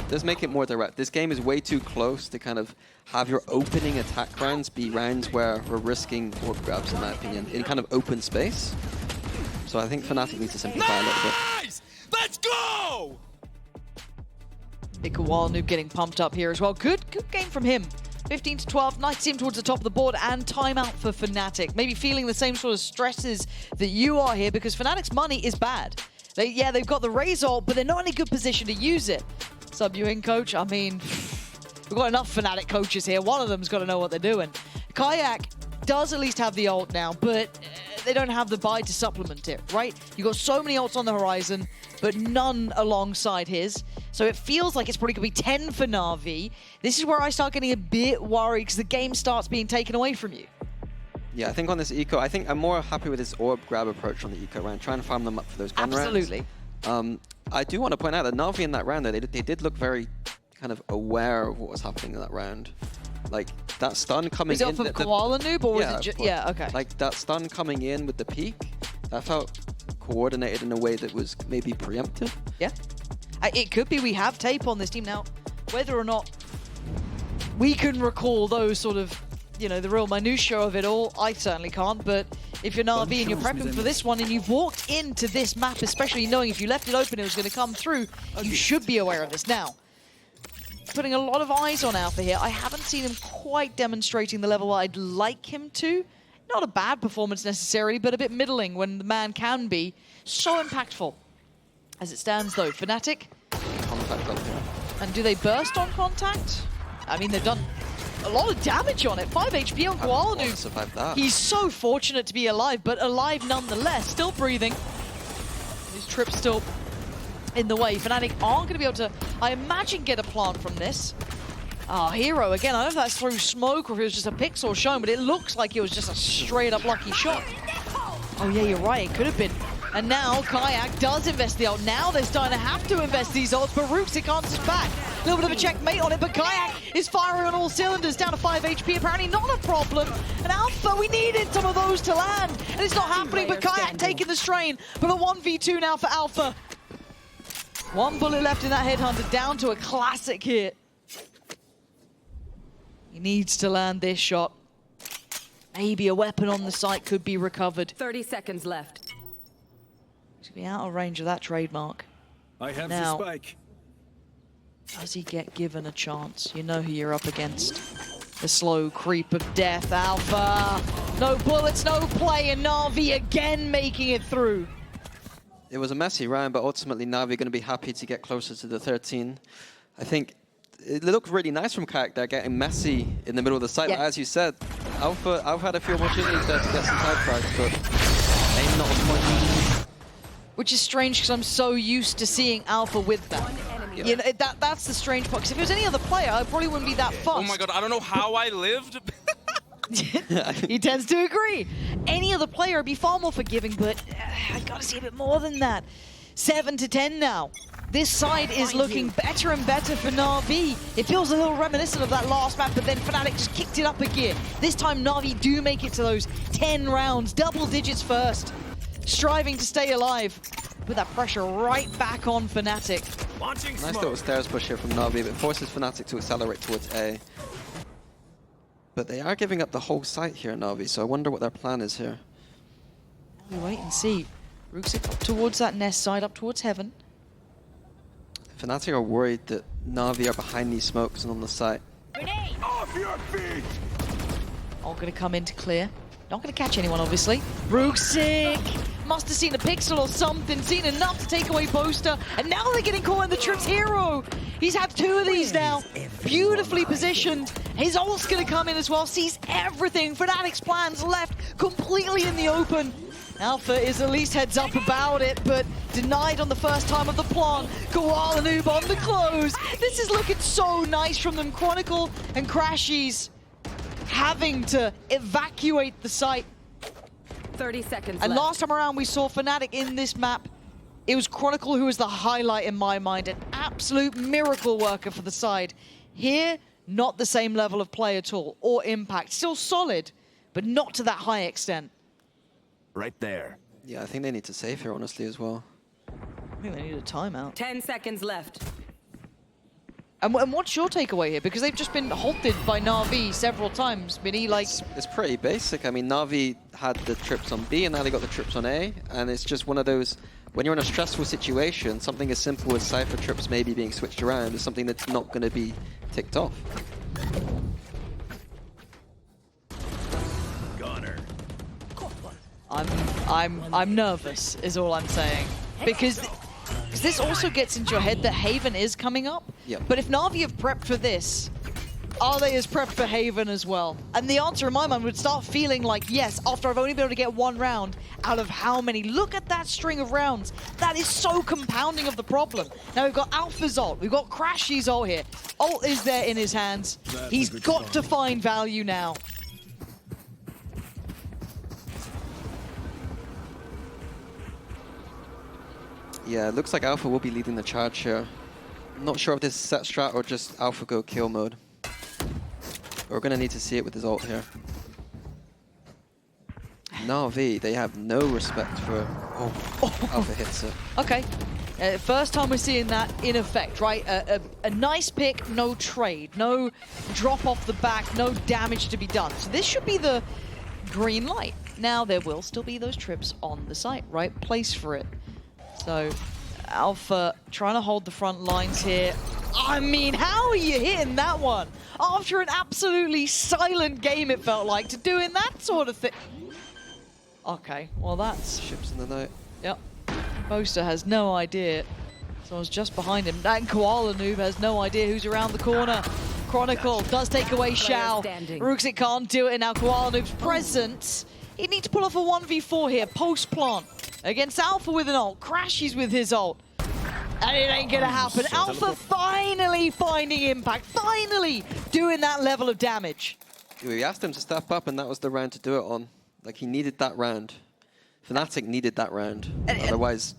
just make it more direct. This game is way too close to kind of have your opening attack rounds be rounds where we're risking orb grabs, in my opinion, in kind of open space. So I think Fnatic needs to simplify a little bit. Nice! Let's go! Big Koala Noob getting pumped up here as well. Good game from him. 15 to 12, nice team towards the top of the board, and timeout for Fnatic. Maybe feeling the same sort of stresses that you are here, because Fnatic's money is bad. They've got the Raze ult, but they're not in a good position to use it. Sub you in, coach? I mean, we've got enough Fnatic coaches here. One of them's got to know what they're doing. Kayak does at least have the ult now, but they don't have the buy to supplement it, right? You've got so many ults on the horizon, but none alongside his. So it feels like it's probably going to be 10 for Na'Vi. This is where I start getting a bit worried because the game starts being taken away from you. Yeah, I think on this eco, I think I'm more happy with this orb grab approach on the eco round, trying to farm them up for those gun rounds. Absolutely. I do want to point out that Na'Vi in that round, though, they did look very kind of aware of what was happening in that round. Like, that stun coming in... Was it off of Koala Noob, or was it just... Yeah, okay. Like, that stun coming in with the peak, that felt coordinated in a way that was maybe preemptive. Yeah. It could be we have tape on this team now. Whether or not we can recall those sort of, you know, the real minutiae of it all, I certainly can't. But if you're Na'Vi and you're prepping for this one and you've walked into this map, especially knowing if you left it open it was going to come through, you should be aware of this now. Putting a lot of eyes on Alpha here. I haven't seen him quite demonstrating the level I'd like him to. Not a bad performance necessarily, but a bit middling when the man can be so impactful. As it stands though, Fnatic. Contact up here. And do they burst on contact? I mean, they've done a lot of damage on it. 5 HP on Koala Noob. Survive that. He's so fortunate to be alive, but alive nonetheless. Still breathing. His trip's still in the way. Fnatic aren't going to be able to, I imagine, get a plant from this. Hero again. I don't know if that's through smoke or if it was just a pixel shown, but it looks like it was just a straight up lucky shot. Oh yeah, you're right. It could have been. And now Kayak does invest the ult. Now they're starting to have to invest these ults, but Rooksy can't sit back. A little bit of a checkmate on it, but Kayak is firing on all cylinders, down to 5 HP. Apparently not a problem. And Alpha, we needed some of those to land. And it's not happening, but Kayak taking the strain. But a 1v2 now for Alpha. One bullet left in that Headhunter, down to a classic hit. He needs to land this shot. Maybe a weapon on the site could be recovered. 30 seconds left. He's going to be out of range of that trademark. I have Now, the spike. does he get given a chance? You know who you're up against. The slow creep of death, Alpha. No bullets, no play, and Na'Vi again making it through. It was a messy round, but ultimately Na'Vi going to be happy to get closer to the 13. I think it looked really nice from Kayak there, getting messy in the middle of the site. Yeah. But as you said, Alpha had a few opportunities there to get some side frags, but aim not on point. Which is strange because I'm so used to seeing Alpha with that. You know, that's the strange part. Because if it was any other player, I probably wouldn't be that fussed. Oh my god, I don't know how I lived. He tends to agree. Any other player would be far more forgiving, but I gotta see a bit more than that. 7-10 now. This side is looking better and better for NAVI. It feels a little reminiscent of that last map, but then Fnatic just kicked it up a gear. This time NAVI do make it to those 10 rounds, double digits first. Striving to stay alive. Put that pressure right back on Fnatic. Nice little stairs push here from NAVI, but it forces Fnatic to accelerate towards A. But they are giving up the whole site here, NAVI, so I wonder what their plan is here. We wait and see. Rooksik up towards that nest side, up towards heaven. Fnatic are worried that NAVI are behind these smokes and on the site. Off your feet! All gonna come in to clear. Not gonna catch anyone, obviously. Rooksik must have seen a pixel or something, seen enough to take away Boaster, and now they're getting caught in the Trip's hero. He's had 2 of these now. Beautifully positioned. His ult's gonna come in as well, sees everything. Fnatic's plans left completely in the open. Alpha is at least heads up about it, but denied on the first time of the plant. Koala Noob on the close. This is looking so nice from them. Chronicle and Crashies having to evacuate the site. 30 seconds And left. last time around we saw Fnatic in this map, it was Chronicle who was the highlight in my mind. An absolute miracle worker for the side. Here, not the same level of play at all, or impact. Still solid, but not to that high extent. Right there. Yeah, I think they need to save here, honestly, as well. I think they need a timeout. 10 seconds left. And what's your takeaway here? Because they've just been halted by NAVI several times. Minnie, like... It's pretty basic. I mean, NAVI had the trips on B and now they got the trips on A. And it's just one of those, when you're in a stressful situation, something as simple as Cypher trips maybe being switched around is something that's not going to be ticked off. Gunner. I'm nervous, is all I'm saying. Because this also gets into your head that Haven is coming up. Yep. But if Na'Vi have prepped for this, are they as prepped for Haven as well? And the answer in my mind would start feeling like, yes, after I've only been able to get 1 round out of how many? Look at that string of rounds. That is so compounding of the problem. Now we've got Alpha's ult, we've got Crashy's ult here. Ult is there in his hands. He's got to find value now. Yeah, it looks like Alpha will be leading the charge here. I'm not sure if this is set strat or just Alpha go kill mode. We're going to need to see it with his ult here. NAVI, they have no respect for... Oh, Alpha hits it. Okay. First time we're seeing that in effect, right? A nice pick, no trade, no drop off the back, no damage to be done. So this should be the green light. Now there will still be those trips on the site, right? Place for it. So Alpha trying to hold the front lines here. I mean, how are you hitting that one? After an absolutely silent game, it felt like, to doing that sort of thing. Okay, well that's... Ships in the night. Yep. Boaster has no idea. Someone's just behind him. And Koala Noob has no idea who's around the corner. Chronicle does take away Shao. Rooksik can't do it, and now Koala Noob's present. He needs to pull off a 1v4 here, post-plant. Against Alpha with an ult. Crashies with his ult. And it ain't gonna happen. Alpha finally finding impact. Finally doing that level of damage. We asked him to step up, and that was the round to do it on. Like, he needed that round. Fnatic needed that round. Otherwise,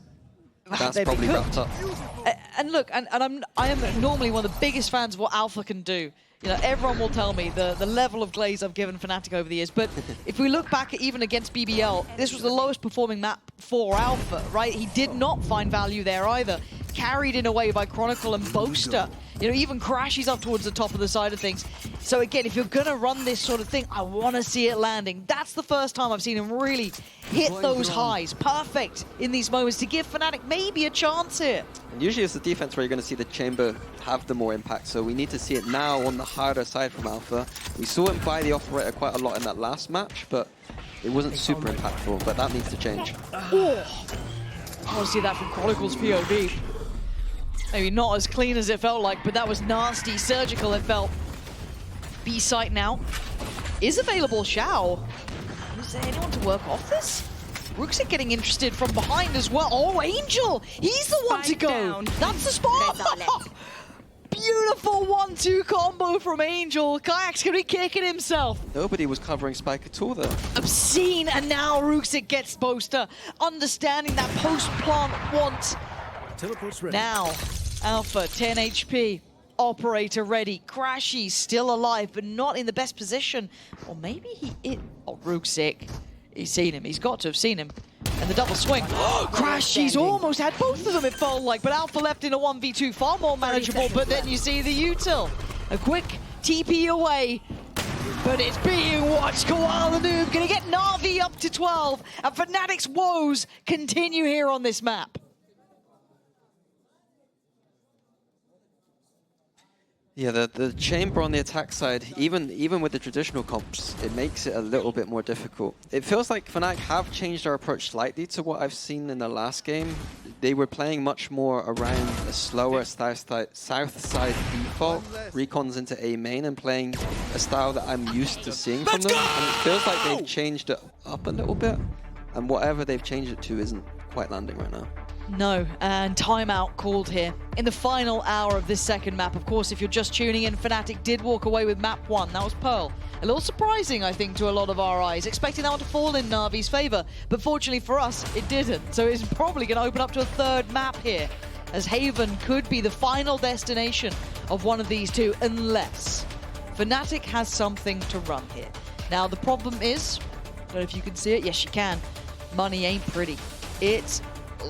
that's they'd be probably cooked. wrapped up. And look, I am normally one of the biggest fans of what Alpha can do. You know, everyone will tell me the level of glaze I've given Fnatic over the years, but if we look back at even against BBL, this was the lowest performing map for Alpha, right? He did not find value there either. Carried in a way by Chronicle and Boaster. You know, even Crashies up towards the top of the side of things. So again, if you're gonna run this sort of thing, I wanna see it landing. That's the first time I've seen him really hit those highs. Perfect in these moments to give Fnatic maybe a chance here. And usually it's the defense where you're going to see the chamber have the more impact, so we need to see it now on the harder side from Alpha. We saw it by the operator quite a lot in that last match, but it wasn't super impactful, but that needs to change. Oh. I want to see that from Chronicle's POV. Maybe not as clean as it felt like, but that was nasty, surgical it felt. B site now is available. Shao. Is there anyone to work off this? Rooksik getting interested from behind as well. Oh, Angel! He's the one to go! Down. That's the spot! Beautiful 1-2 combo from Angel. Kayak's gonna be kicking himself. Nobody was covering Spike at all there. Obscene, and now Rooksik gets Boaster, understanding that post-plant want. Teleport's ready. Now, Alpha, 10 HP. Operator ready. Crashy still alive, but not in the best position. Or maybe he is. Oh, Rooksik. He's seen him. He's got to have seen him. And the double swing. Crashy's almost had both of them, it felt like. But Alpha left in a 1v2, far more manageable. But then you see the util. A quick TP away. But it's being watched. Koala Noob gonna get NAVI up to 12. And Fnatic's woes continue here on this map. Yeah, the chamber on the attack side, even with the traditional comps, it makes it a little bit more difficult. It feels like Fnatic have changed their approach slightly to what I've seen in the last game. They were playing much more around a slower south side default, recons into A main, and playing a style that I'm used to seeing from them. And it feels like they've changed it up a little bit, and whatever they've changed it to isn't quite landing right now. No, and timeout called here in the final hour of this second map. Of course, if you're just tuning in, Fnatic did walk away with map 1. That was Pearl. A little surprising, I think, to a lot of our eyes, expecting that one to fall in Navi's favor. But fortunately for us, it didn't. So it's probably going to open up to a third map here, as Haven could be the final destination of one of these two, unless Fnatic has something to run here. Now, the problem is, I don't know if you can see it. Yes, you can. Money ain't pretty. It's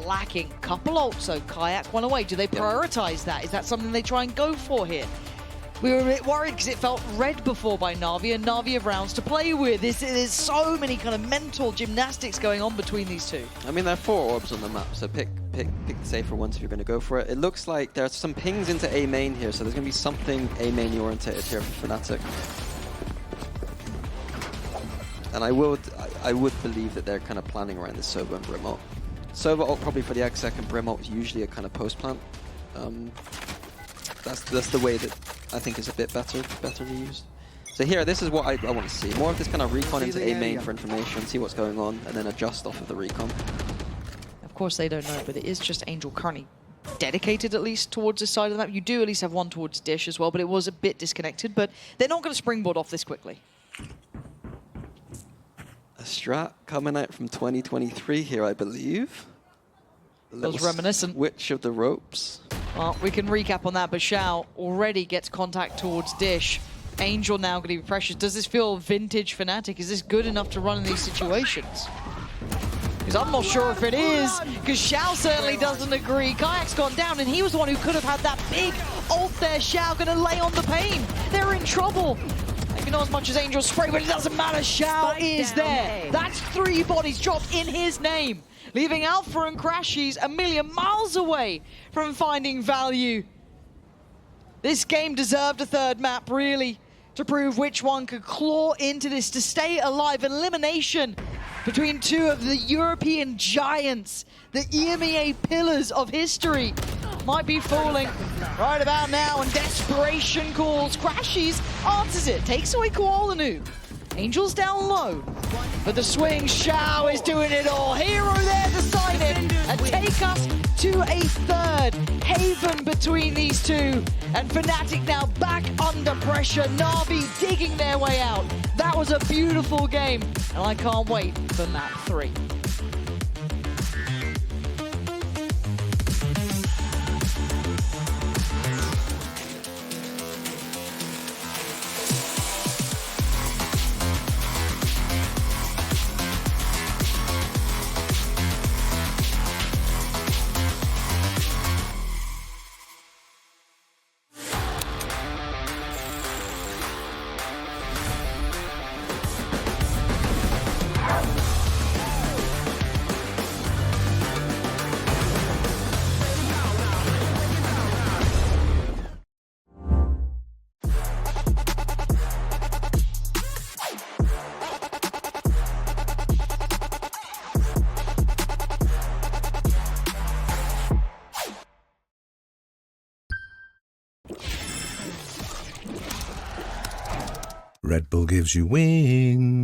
lacking. Couple also. Kayak one away. Do they prioritize that? Is that something they try and go for here? We were a bit worried because it felt read before by Navi, and Navi have rounds to play with. There's so many kind of mental gymnastics going on between these two. I mean, there are 4 orbs on the map, so pick the safer ones if you're going to go for it. It looks like there's some pings into A main here, so there's going to be something A main orientated here for Fnatic. And I would believe that they're kind of planning around the Sova and Brim ult. Sova ult probably for the Exec, and Brim ult is usually a kind of post plant. That's the way that I think is a bit better to use. So here, this is what I want to see. More of this kind of recon into A main for information, see what's going on, and then adjust off of the recon. Of course they don't know, but it is just Angel currently dedicated at least towards this side of the map. You do at least have one towards Dish as well, but it was a bit disconnected. But they're not going to springboard off this quickly. A strat coming out from 2023 here, I believe. Feels reminiscent. Witch of the ropes. Well, we can recap on that, but Xiao already gets contact towards Dish. Angel now going to be precious. Does this feel vintage Fnatic? Is this good enough to run in these situations? Because I'm not sure if it is, because Xiao certainly doesn't agree. Kayak's gone down, and he was the one who could have had that big ult there. Xiao going to lay on the pain. They're in trouble. Maybe not as much as Angel's spray, but it doesn't matter. Xiao is there. That's 3 bodies dropped in his name, leaving Alpha and Crashies a million miles away from finding value. This game deserved a third map, really, to prove which one could claw into this to stay alive. Elimination between 2 of the European giants, the EMEA pillars of history, might be falling right about now, and desperation calls. Crashies answers it, takes away Koala Noob. Angel's down low, but the swing, Xiao is doing it all. Hero there to sign it and take us to a third. Haven between these two, and Fnatic now back under pressure. Navi digging their way out. That was a beautiful game, and I can't wait for map 3. Red Bull gives you wings.